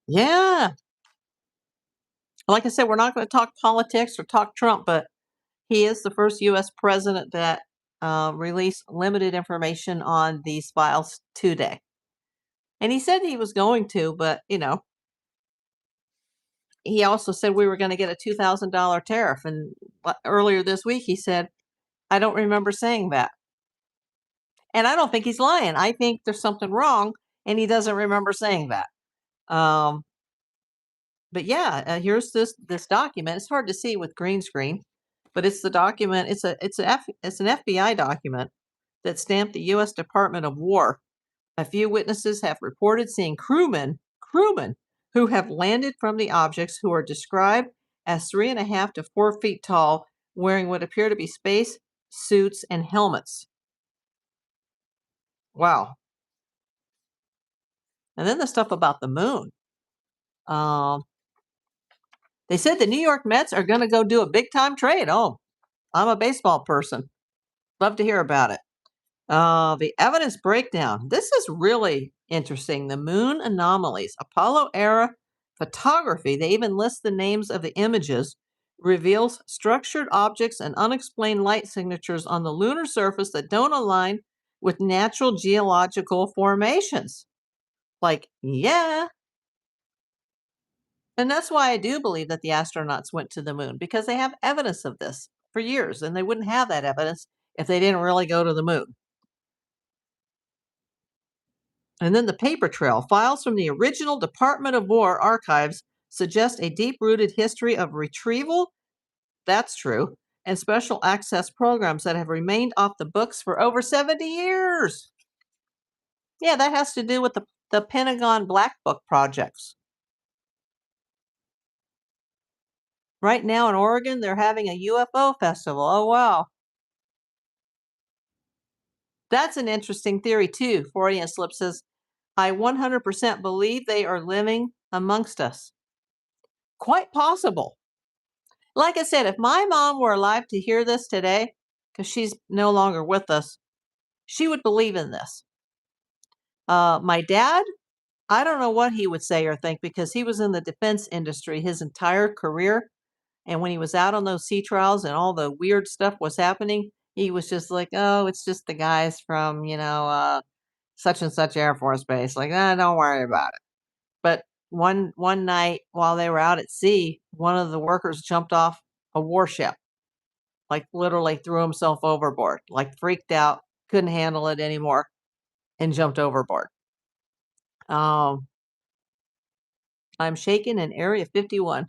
Yeah. Like I said, we're not going to talk politics or talk Trump, but he is the first U.S. president that released limited information on these files today. And he said he was going to, but, he also said we were going to get a $2,000 tariff. And earlier this week, he said, I don't remember saying that. And I don't think he's lying. I think there's something wrong, and he doesn't remember saying that. But yeah, here's this document. It's hard to see with green screen, but it's the document. It's an FBI document that stamped the U.S. Department of War. A few witnesses have reported seeing crewmen who have landed from the objects, who are described as 3.5 to 4 feet tall, wearing what appear to be space suits and helmets. Wow. And then the stuff about the moon. They said the New York Mets are going to go do a big time trade. Oh, I'm a baseball person. Love to hear about it. The evidence breakdown. This is really interesting. The moon anomalies, Apollo era photography. They even list the names of the images. Reveals structured objects and unexplained light signatures on the lunar surface that don't align with natural geological formations. Like, yeah. And that's why I do believe that the astronauts went to the moon, because they have evidence of this for years, and they wouldn't have that evidence if they didn't really go to the moon. And then the paper trail. Files from the original Department of War archives suggest a deep-rooted history of retrieval. That's true. And special access programs that have remained off the books for over 70 years. Yeah, that has to do with the Pentagon Black Book projects. Right now in Oregon, they're having a UFO festival. Oh, wow. That's an interesting theory, too. Freudian Slip says, I 100% believe they are living amongst us. Quite possible. Like I said, if my mom were alive to hear this today, because she's no longer with us, she would believe in this. My dad, I don't know what he would say or think because he was in the defense industry his entire career. And when he was out on those sea trials and all the weird stuff was happening, he was just like, oh, it's just the guys from, such and such Air Force Base. Like, don't worry about it. But one night while they were out at sea, one of the workers jumped off a warship, like literally threw himself overboard, like freaked out, couldn't handle it anymore, and jumped overboard. Um, I'm shaking in Area 51.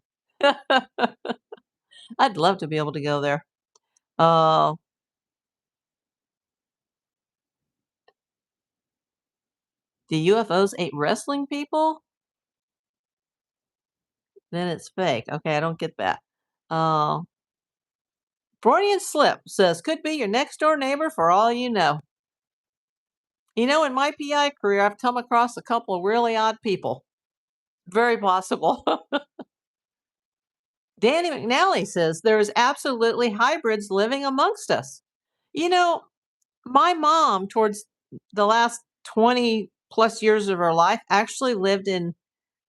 I'd love to be able to go there. Uh, the UFOs ate wrestling people? Then it's fake. Okay, I don't get that. Uh, Freudian slip says could be your next door neighbor for all you know. In my PI career, I've come across a couple of really odd people. Very possible. Danny McNally says there is absolutely hybrids living amongst us. You know, my mom, towards the last 20 plus years of her life, actually lived in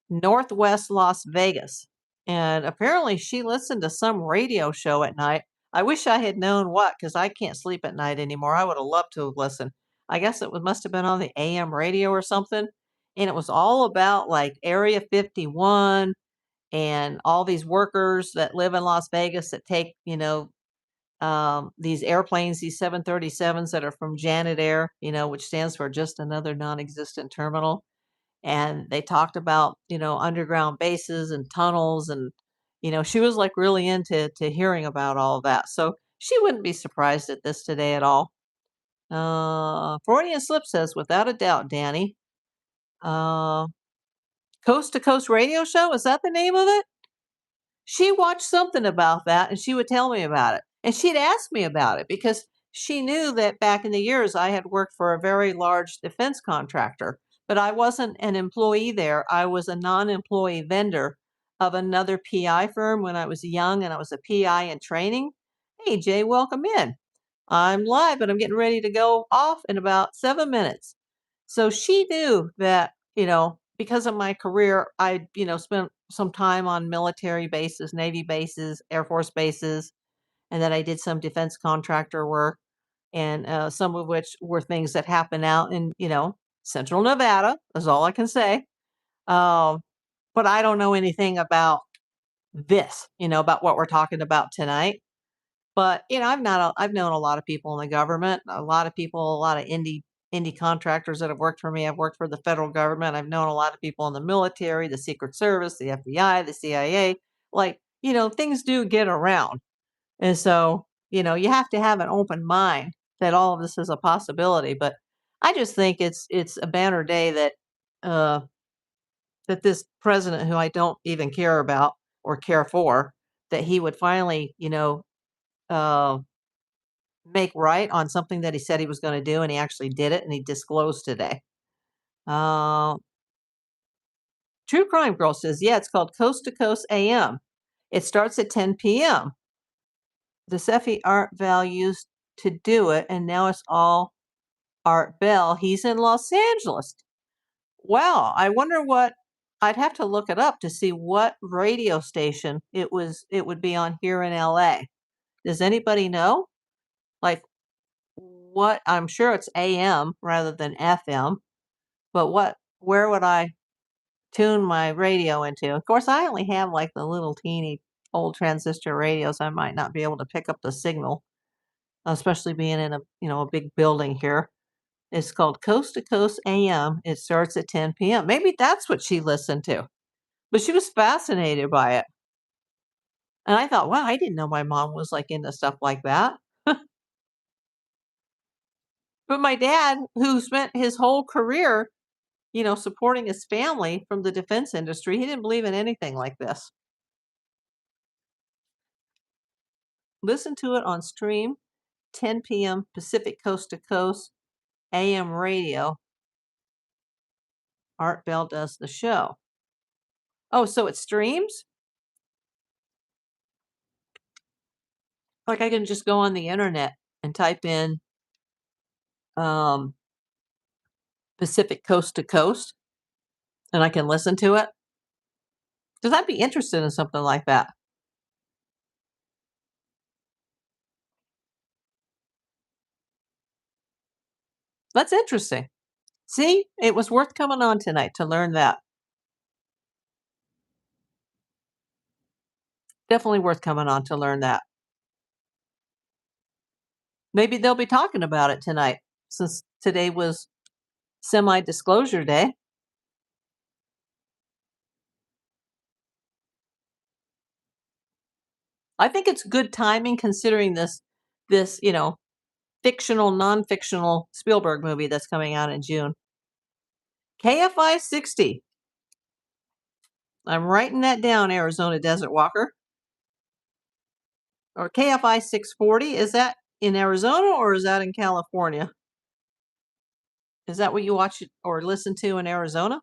Northwest Las Vegas. And apparently she listened to some radio show at night. I wish I had known what, because I can't sleep at night anymore. I would have loved to have listened. I guess must have been on the AM radio or something. And it was all about like Area 51 and all these workers that live in Las Vegas that take, these airplanes, these 737s that are from Janet Air, which stands for just another non existent terminal. And they talked about, underground bases and tunnels. And, she was like really into hearing about all of that. So she wouldn't be surprised at this today at all. Freudian Slip says, without a doubt, Danny. Uh, Coast to Coast Radio Show, is that the name of it? She watched something about that and she would tell me about it. And she'd ask me about it because she knew that back in the years I had worked for a very large defense contractor, but I wasn't an employee there. I was a non employee vendor of another PI firm when I was young and I was a PI in training. Hey, Jay, welcome in. I'm live, but I'm getting ready to go off in about 7 minutes. So she knew that, because of my career, I, spent some time on military bases, Navy bases, Air Force bases, and that I did some defense contractor work, and some of which were things that happen out in, Central Nevada, is all I can say. Um, but I don't know anything about this, about what we're talking about tonight. But, I've known a lot of people in the government, a lot of people, a lot of indie contractors that have worked for me. I've worked for the federal government. I've known a lot of people in the military, the Secret Service, the FBI, the CIA. Like, things do get around. And so, you have to have an open mind that all of this is a possibility. But I just think it's a banner day uh that this president, who I don't even care about or care for, that he would finally, uh make right on something that he said he was going to do, and he actually did it, and he disclosed today. Uh, True Crime Girl says, yeah, it's called Coast to Coast AM. It starts at 10 p.m. The Seffi Art Val used to do it, and now it's all Art Bell. He's in Los Angeles. Wow, I wonder what. I'd have to look it up to see what radio station it would be on here in LA. Does anybody know? Like what? I'm sure it's AM rather than FM. But where would I tune my radio into? Of course, I only have like the little teeny old transistor radios. I might not be able to pick up the signal, especially being in a big building here. It's called Coast to Coast AM. It starts at 10 p.m. Maybe that's what she listened to. But she was fascinated by it. And I thought, wow, I didn't know my mom was like into stuff like that. But my dad, who spent his whole career, supporting his family from the defense industry, he didn't believe in anything like this. Listen to it on stream, 10 p.m. Pacific Coast to Coast, AM radio. Art Bell does the show. Oh, so it streams? Like I can just go on the internet and type in um, Pacific Coast to Coast and I can listen to it. Because I'd be interested in something like that. That's interesting. See, it was worth coming on tonight to learn that. Definitely worth coming on to learn that. Maybe they'll be talking about it tonight since today was semi disclosure day. I think it's good timing considering this fictional, non-fictional Spielberg movie that's coming out in June. KFI 60. I'm writing that down, Arizona Desert Walker. Or KFI 640. Is that in Arizona or is that in California? Is that what you watch or listen to in Arizona?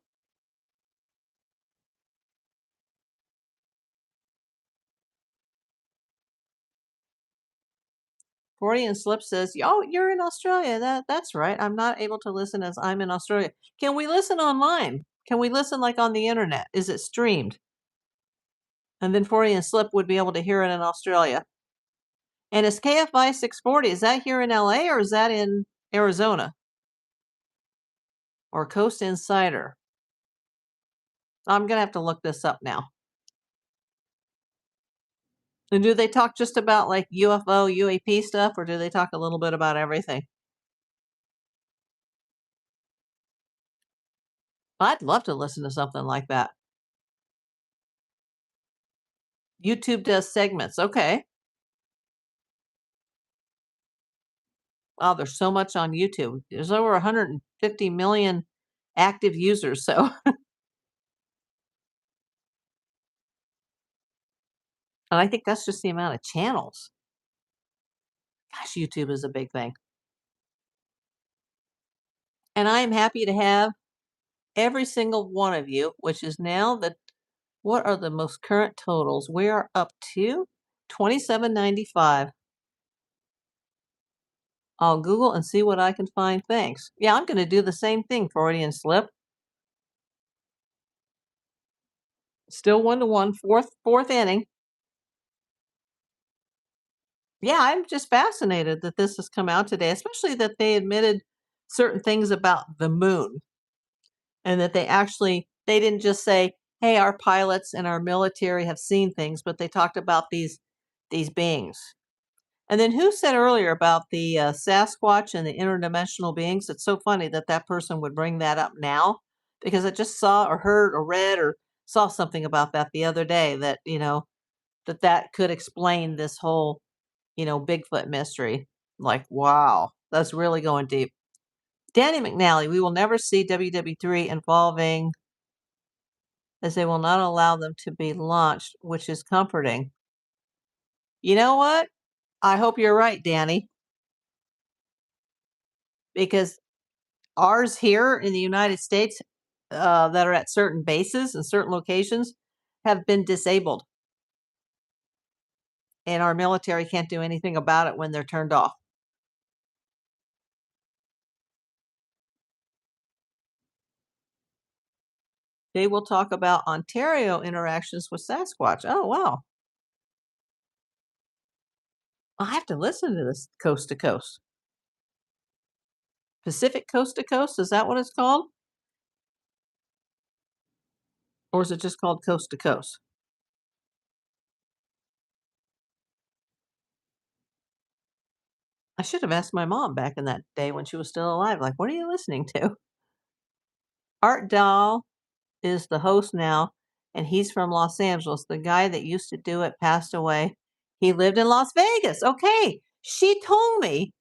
40 and Slip says, "Oh, you're in Australia. That's right. I'm not able to listen as I'm in Australia. Can we listen online? Can we listen like on the internet? Is it streamed?" And then 40 and Slip would be able to hear it in Australia. And is KFI 640, is that here in LA or is that in Arizona? Or Coast Insider? I'm going to have to look this up now. And do they talk just about like UFO, UAP stuff, or do they talk a little bit about everything? I'd love to listen to something like that. YouTube does segments. Okay. Wow, there's so much on YouTube. There's over 150 million active users. So, and I think that's just the amount of channels. Gosh, YouTube is a big thing. And I am happy to have every single one of you, which is now what are the most current totals? We are up to 27.95. I'll Google and see what I can find. Thanks. Yeah, I'm going to do the same thing, Freudian slip. Still 1-1, fourth inning. Yeah, I'm just fascinated that this has come out today, especially that they admitted certain things about the moon and that they didn't just say, "Hey, our pilots and our military have seen things," but they talked about these beings. And then who said earlier about the Sasquatch and the interdimensional beings? It's so funny that that person would bring that up now because I just saw or heard or read or saw something about that the other day that that could explain this whole Bigfoot mystery. Like, wow, that's really going deep. Danny McNally, we will never see WW3 involving as they will not allow them to be launched, which is comforting. You know what? I hope you're right, Danny, because ours here in the United States that are at certain bases and certain locations have been disabled, and our military can't do anything about it when they're turned off. They will talk about Ontario interactions with Sasquatch. Oh, wow. I have to listen to this coast to coast. Pacific Coast to Coast, is that what it's called? Or is it just called Coast to Coast? I should have asked my mom back in that day when she was still alive, like, what are you listening to? Art Dahl is the host now, and he's from Los Angeles. The guy that used to do it passed away. He lived in Las Vegas. Okay.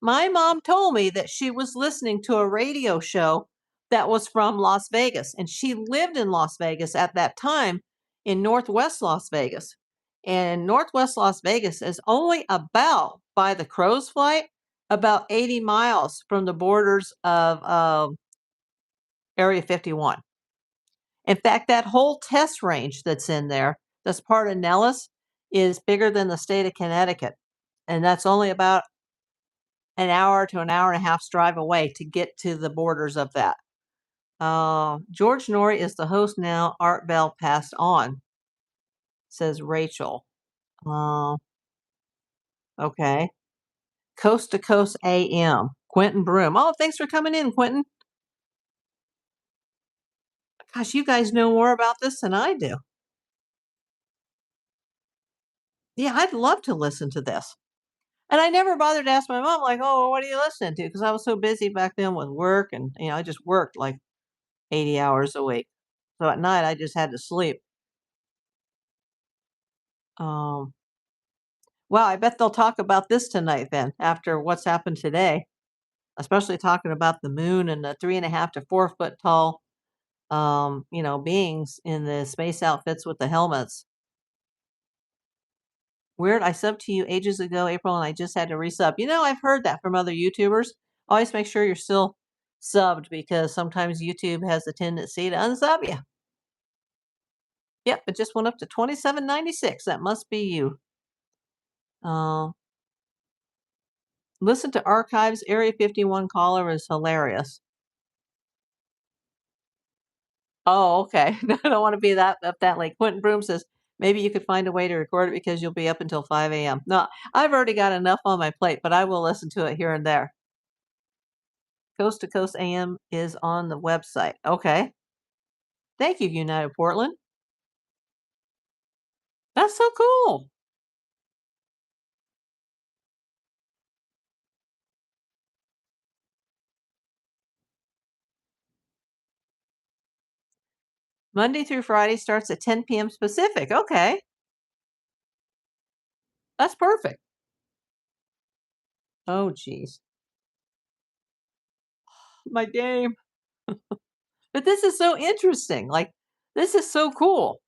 My mom told me that she was listening to a radio show that was from Las Vegas, and she lived in Las Vegas at that time in Northwest Las Vegas. And Northwest Las Vegas is only about, by the crow's flight, about 80 miles from the borders of Area 51. In fact, that whole test range that's in there, that's part of Nellis, is bigger than the state of Connecticut. and that's only about an hour to an hour and a half's drive away to get to the borders of that. George Norrie is the host now. Art Bell passed on, says Rachel. Uh, okay. Coast to Coast AM. Quentin Broom. Oh, thanks for coming in, Quentin. Gosh, you guys know more about this than I do. Yeah, I'd love to listen to this. And I never bothered to ask my mom, like, oh, what are you listening to? Because I was so busy back then with work and, I just worked like 80 hours a week. So at night, I just had to sleep. Um, well, I bet they'll talk about this tonight then, after what's happened today, especially talking about the moon and the 3.5 to 4 foot tall, beings in the space outfits with the helmets. Weird. I subbed to you ages ago, April, and I just had to resub. I've heard that from other YouTubers. Always make sure you're still subbed because sometimes YouTube has a tendency to unsub you. Yep, it just went up to 27.96. That must be you. Uh, Listen to archives. Area 51 caller is hilarious. Oh, okay. I don't want to be that up that late. Quentin Broom says maybe you could find a way to record it because you'll be up until 5 a.m. No, I've already got enough on my plate, but I will listen to it here and there. Coast to Coast AM is on the website. Okay. Thank you, United Portland. That's so cool. Monday through Friday starts at 10 p.m. Pacific. Okay. That's perfect. Oh, geez. My game. But this is so interesting. Like, this is so cool.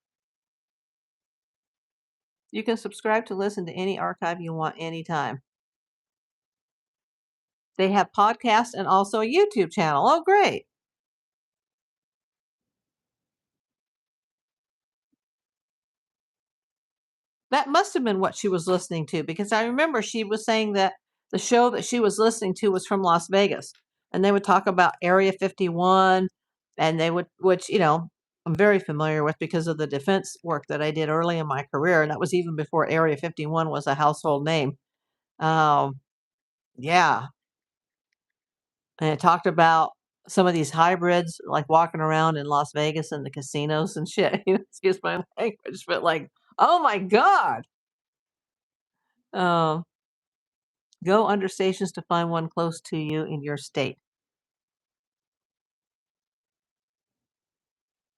You can subscribe to listen to any archive you want anytime. They have podcasts and also a YouTube channel. Oh, great. That must have been what she was listening to because I remember she was saying that the show that she was listening to was from Las Vegas, and they would talk about Area 51, and they would which, I'm very familiar with because of the defense work that I did early in my career, and that was even before Area 51 was a household name. Um, yeah, and it talked about some of these hybrids, like, walking around in Las Vegas and the casinos and shit, excuse my language, but, like, oh my god! Um Go under stations to find one close to you in your state.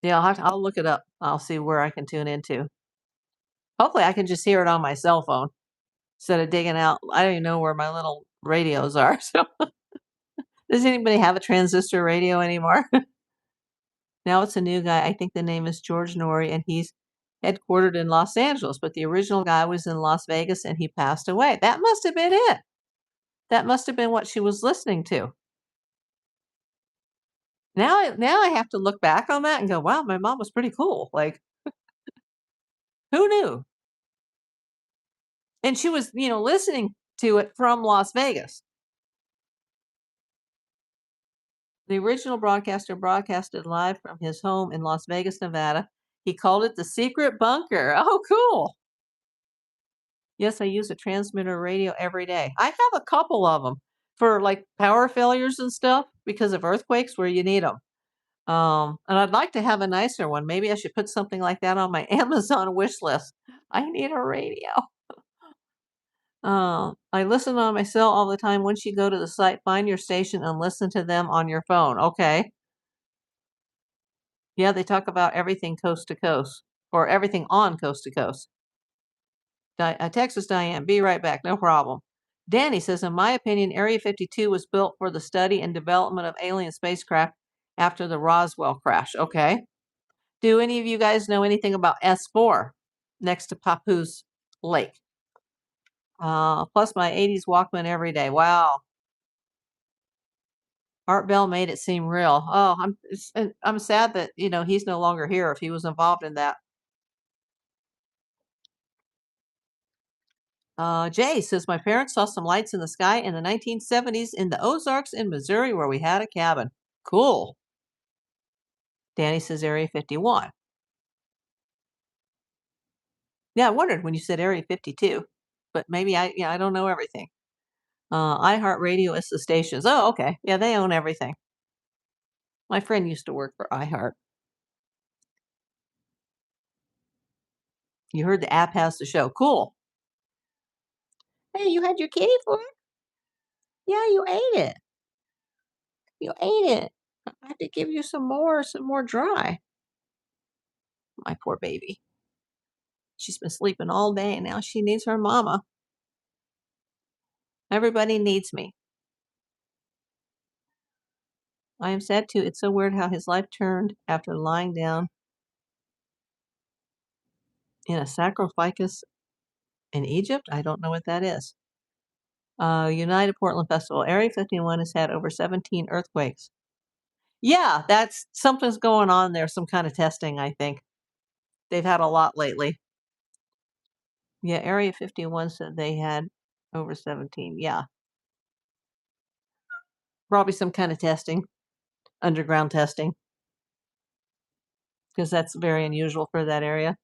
Yeah, I'll look it up. I'll see where I can tune into. Hopefully, I can just hear it on my cell phone instead of digging out. I don't even know where my little radios are. So, does anybody have a transistor radio anymore? Now it's a new guy. I think the name is George Norrie, and he's headquartered in Los Angeles. But the original guy was in Las Vegas, and he passed away. That must have been it. That must have been what she was listening to. Now I have to look back on that and go, wow, my mom was pretty cool. Like, who knew? And she was, listening to it from Las Vegas. The original broadcaster broadcasted live from his home in Las Vegas, Nevada. He called it the secret bunker. Oh, cool. Yes, I use a transmitter radio every day. I have a couple of them for like power failures and stuff because of earthquakes where you need them. And I'd like to have a nicer one. Maybe I should put something like that on my Amazon wish list. I need a radio. I listen on my cell all the time. Once you go to the site, find your station and listen to them on your phone. Okay. Yeah, they talk about everything coast to coast or everything on coast to coast. Texas Diane, be right back. No problem. Danny says, in my opinion, Area 52 was built for the study and development of alien spacecraft after the Roswell crash. Okay. Do any of you guys know anything about S4 next to Papoose Lake? Plus my 80s Walkman every day. Wow. Art Bell made it seem real. Oh, I'm sad that, he's no longer here if he was involved in that. Jay says, my parents saw some lights in the sky in the 1970s in the Ozarks in Missouri where we had a cabin. Cool. Danny says Area 51. Yeah, I wondered when you said Area 52, but maybe I don't know everything. iHeartRadio is the stations. Oh, okay. Yeah, they own everything. My friend used to work for iHeart. You heard the app has the show. Cool. Hey, you had your kitty food? Yeah, you ate it. You ate it. I have to give you some more dry. My poor baby. She's been sleeping all day and now she needs her mama. Everybody needs me. I am sad too. It's so weird how his life turned after lying down in a sarcophagus in Egypt. I don't know what that is. United Portland Festival. Area 51 has had over 17 earthquakes. Yeah, that's something's going on there. Some kind of testing, I think. They've had a lot lately. Yeah, Area 51 said they had over 17. Yeah. Probably some kind of testing, underground testing, because that's very unusual for that area.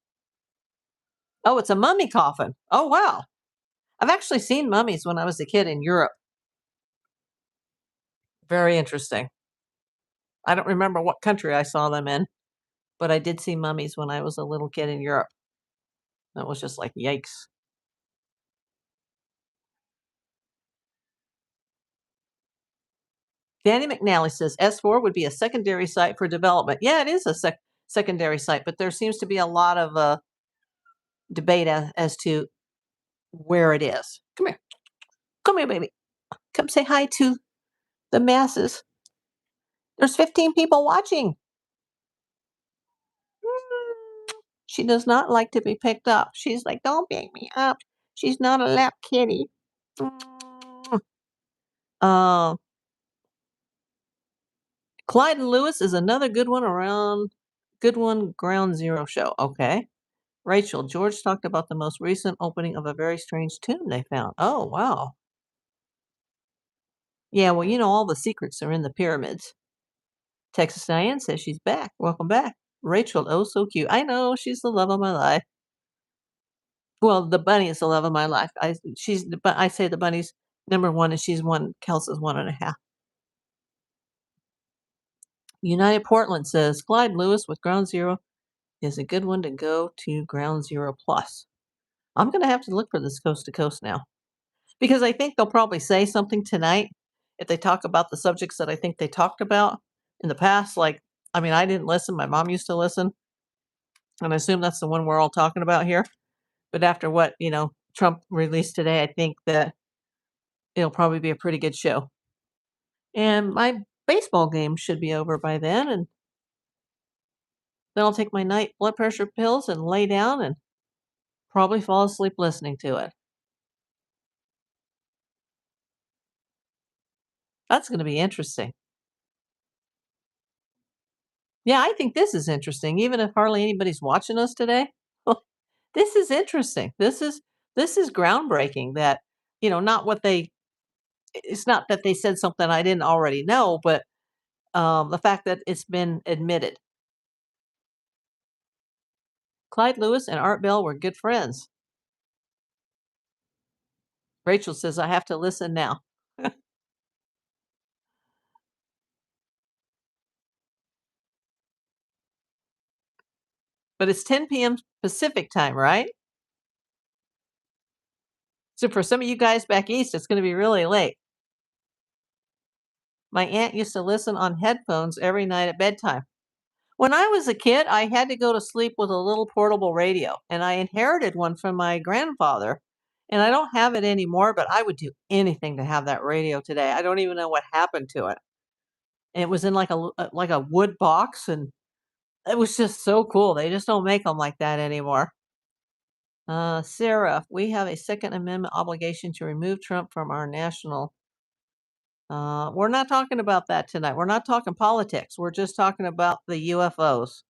Oh, it's a mummy coffin. Oh, wow. I've actually seen mummies when I was a kid in Europe. Very interesting. I don't remember what country I saw them in, but I did see mummies when I was a little kid in Europe. That was just like, yikes. Danny McNally says S4 would be a secondary site for development. Yeah, it is a secondary site, but there seems to be a lot of debate as to where it is. Come here. Come here, baby. Come say hi to the masses. There's 15 people watching. She does not like to be picked up. She's like, don't pick me up. She's not a lap kitty. Uh, Clyde and Lewis is another good one Ground Zero show. Okay. Rachel, George talked about the most recent opening of a very strange tomb they found. Oh, wow. Yeah, well, all the secrets are in the pyramids. Texas Diane says she's back. Welcome back. Rachel, oh, so cute. I know, she's the love of my life. Well, the bunny is the love of my life. I say the bunny's number one, and she's one. Kelsa's 1.5. United Portland says Clyde Lewis with Ground Zero is a good one to go to Ground Zero Plus. I'm going to have to look for this coast to coast now because I think they'll probably say something tonight if they talk about the subjects that I think they talked about in the past. Like, I mean, I didn't listen. My mom used to listen, and I assume that's the one we're all talking about here. But after what Trump released today, I think that it'll probably be a pretty good show. And my baseball game should be over by then, and then I'll take my night blood pressure pills and lay down and probably fall asleep listening to it. That's going to be interesting. Yeah, I think this is interesting, even if hardly anybody's watching us today. This is interesting. This is groundbreaking. That not what they. It's not that they said something I didn't already know, but the fact that it's been admitted. Clyde Lewis and Art Bell were good friends. Rachel says I have to listen now. But it's 10 p.m. Pacific time, right? So for some of you guys back east, it's going to be really late. My aunt used to listen on headphones every night at bedtime. When I was a kid, I had to go to sleep with a little portable radio, and I inherited one from my grandfather. And I don't have it anymore, but I would do anything to have that radio today. I don't even know what happened to it. And it was in like a wood box, and it was just so cool. They just don't make them like that anymore. Sarah, we have a Second Amendment obligation to remove Trump from our national. We're not talking about that tonight. We're not talking politics. We're just talking about the UFOs.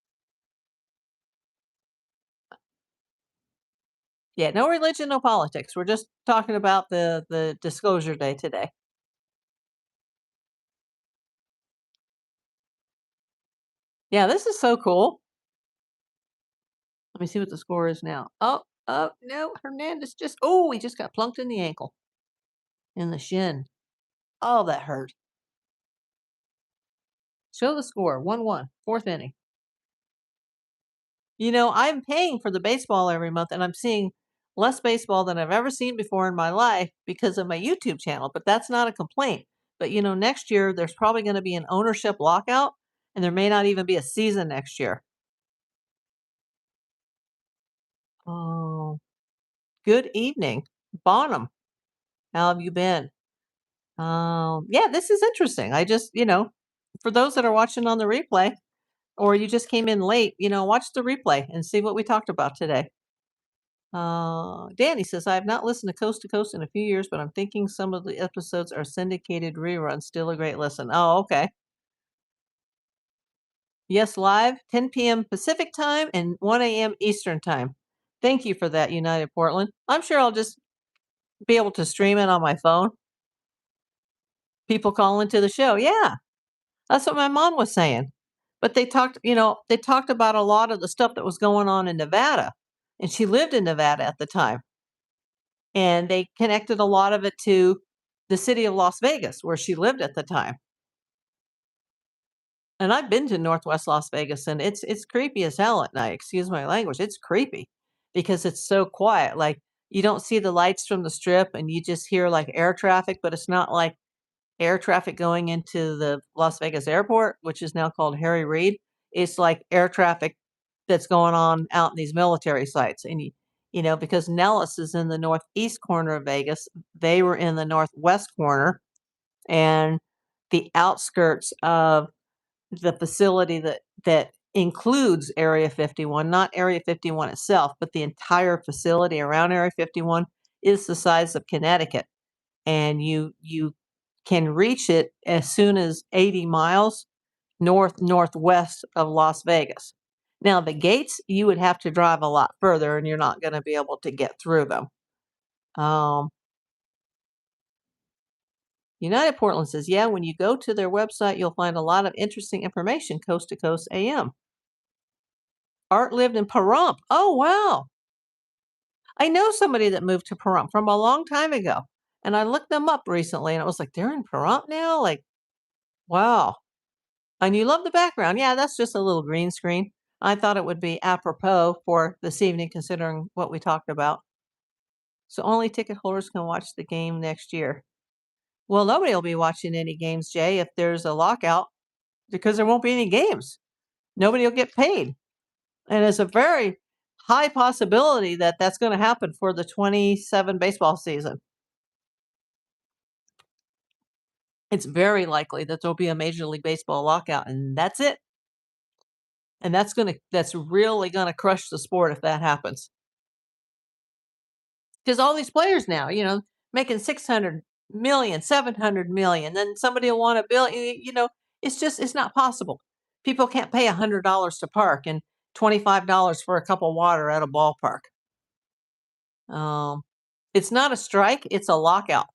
Yeah, no religion, no politics. We're just talking about the disclosure day today. Yeah, this is so cool. Let me see what the score is now. Oh, oh no, Hernandez just he just got plunked in the ankle, in the shin. Oh, that hurt. Show the score, 1-1, fourth inning. I'm paying for the baseball every month, and I'm seeing less baseball than I've ever seen before in my life because of my YouTube channel, but that's not a complaint. But, next year, there's probably gonna be an ownership lockout, and there may not even be a season next year. Oh, good evening. Bonham, how have you been? Yeah, this is interesting. I just, for those that are watching on the replay, or you just came in late, watch the replay and see what we talked about today. Danny says, I have not listened to Coast in a few years, but I'm thinking some of the episodes are syndicated reruns. Still a great listen. Oh, okay. Yes, live, 10 p.m. Pacific time and 1 a.m. Eastern time. Thank you for that, United Portland. I'm sure I'll just be able to stream it on my phone. People call into the show. Yeah, that's what my mom was saying. But they talked about a lot of the stuff that was going on in Nevada. And she lived in Nevada at the time. And they connected a lot of it to the city of Las Vegas, where she lived at the time. And I've been to Northwest Las Vegas, and it's creepy as hell at night. Excuse my language. It's creepy because it's so quiet. Like you don't see the lights from the strip, and you just hear like air traffic, but it's not like air traffic going into the Las Vegas airport, which is now called Harry Reid. It's like air traffic that's going on out in these military sites. And because Nellis is in the northeast corner of Vegas, they were in the northwest corner, and the outskirts of the facility that includes Area 51, not Area 51 itself, but the entire facility around Area 51 is the size of Connecticut, and you can reach it as soon as 80 miles northwest of Las Vegas. Now, the gates, you would have to drive a lot further, and you're not going to be able to get through them. Um, United Portland says, yeah, when you go to their website, you'll find a lot of interesting information, Coast to Coast AM. Art lived in Pahrump. Oh, wow. I know somebody that moved to Pahrump from a long time ago. And I looked them up recently, and it was like, they're in Pahrump now? Like, wow. And you love the background. Yeah, that's just a little green screen. I thought it would be apropos for this evening, considering what we talked about. So only ticket holders can watch the game next year. Well, nobody will be watching any games, Jay, if there's a lockout, because there won't be any games. Nobody will get paid. And it's a very high possibility that that's going to happen for the 27 baseball season. It's very likely that there'll be a Major League Baseball lockout, and that's it. And that's really gonna crush the sport if that happens. Because all these players now, making 600 million, 700 million, then somebody will want a billion, it's not possible. People can't pay $100 to park and $25 for a cup of water at a ballpark. Um, it's not a strike, it's a lockout.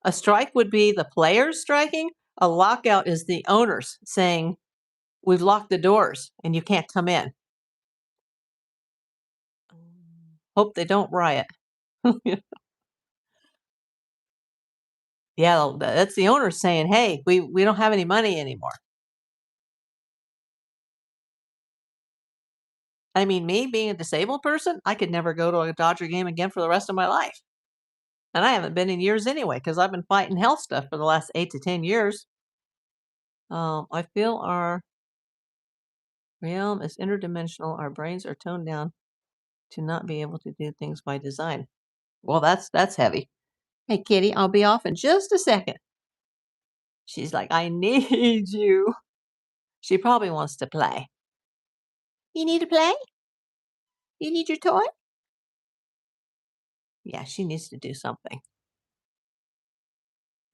A strike would be the players striking. A lockout is the owners saying, we've locked the doors and you can't come in. Hope they don't riot. Yeah, that's the owner saying, "Hey, we don't have any money anymore." I mean, me being a disabled person, I could never go to a Dodger game again for the rest of my life. And I haven't been in years anyway because I've been fighting health stuff for the last 8 to 10 years. I feel our realm is interdimensional. Our brains are toned down to not be able to do things by design. Well, that's heavy. Hey, kitty, I'll be off in just a second. She's like, I need you. She probably wants to play. You need to play? You need your toy? Yeah, she needs to do something.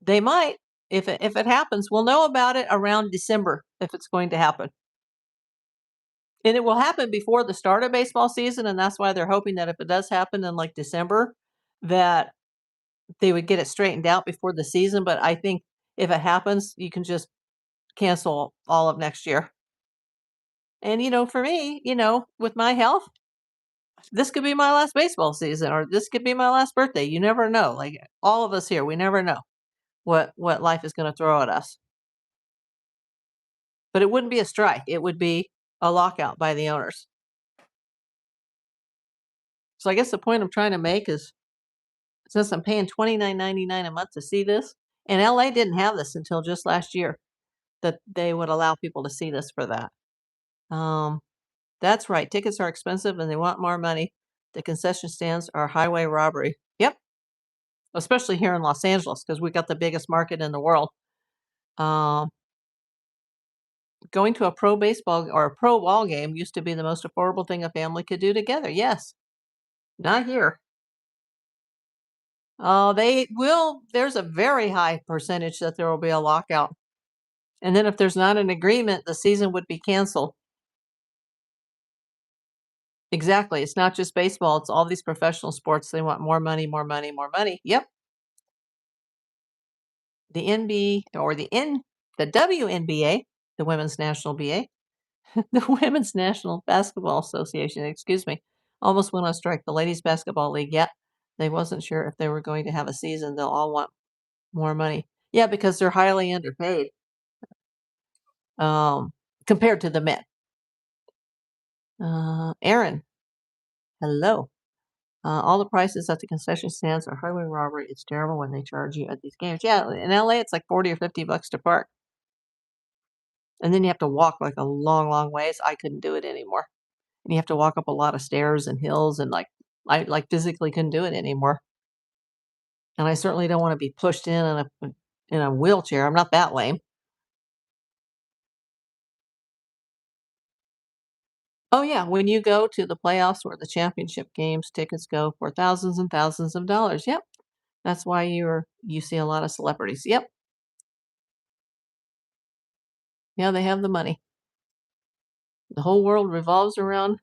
They might. If it happens, we'll know about it around December if it's going to happen. And it will happen before the start of baseball season, and that's why they're hoping that if it does happen in, like, December, that they would get it straightened out before the season, but I think if it happens, you can just cancel all of next year. And, for me, with my health, this could be my last baseball season or this could be my last birthday. You never know. Like all of us here, we never know what life is going to throw at us. But it wouldn't be a strike. It would be a lockout by the owners. So I guess the point I'm trying to make is since I'm paying $29.99 a month to see this, and LA didn't have this until just last year that they would allow people to see this for that. Um, that's right. Tickets are expensive and they want more money. The concession stands are highway robbery. Yep. Especially here in Los Angeles because we got the biggest market in the world. Um, going to a pro baseball or a pro ball game used to be the most affordable thing a family could do together. Yes. Not here. They will. There's a very high percentage that there will be a lockout. And then if there's not an agreement, the season would be canceled. Exactly. It's not just baseball, it's all these professional sports. They want more money, more money, more money. Yep. The NB or the WNBA, the Women's National BA, the Women's National Basketball Association, excuse me, almost went on strike. The Ladies Basketball League, yeah. They wasn't sure if they were going to have a season. They'll all want more money. Yeah, because they're highly underpaid um, compared to the men. Aaron, hello. All the prices at the concession stands are highway robbery. It's terrible when they charge you at these games. Yeah, in LA, it's like 40 or $50 to park. And then you have to walk like a long, long ways. I couldn't do it anymore. And you have to walk up a lot of stairs and hills and I like physically couldn't do it anymore. And I certainly don't want to be pushed in a wheelchair. I'm not that lame. Oh yeah, when you go to the playoffs or the championship games, tickets go for thousands and thousands of dollars. Yep. That's why you see a lot of celebrities. Yep. Yeah, they have the money. The whole world revolves around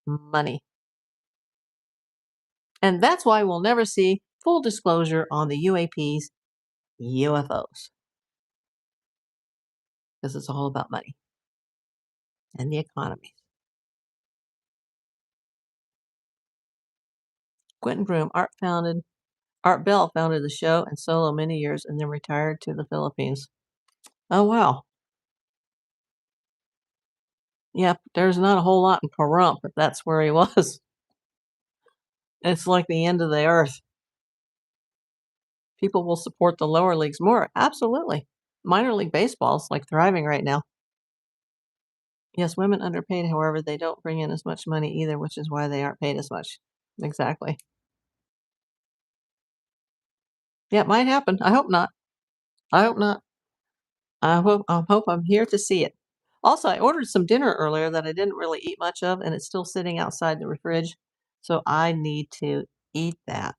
money. And that's why we'll never see full disclosure on the UAP's UFOs, because it's all about money and the economy. Quentin Broom, Art Bell founded the show and solo many years and then retired to the Philippines. Oh wow. Yeah, there's not a whole lot in Pahrump, but that's where he was. It's like the end of the earth. People will support the lower leagues more. Absolutely. Minor league baseball's like thriving right now. Yes, women underpaid, however, they don't bring in as much money either, which is why they aren't paid as much. Exactly. Yeah, it might happen. I hope not. I hope not. I hope I'm here to see it. Also, I ordered some dinner earlier that I didn't really eat much of, and it's still sitting outside the fridge. So I need to eat that.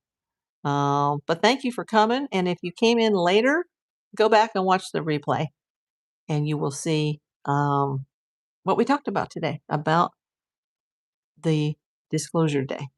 But thank you for coming. And if you came in later, go back and watch the replay, and you will see what we talked about today about the disclosure day.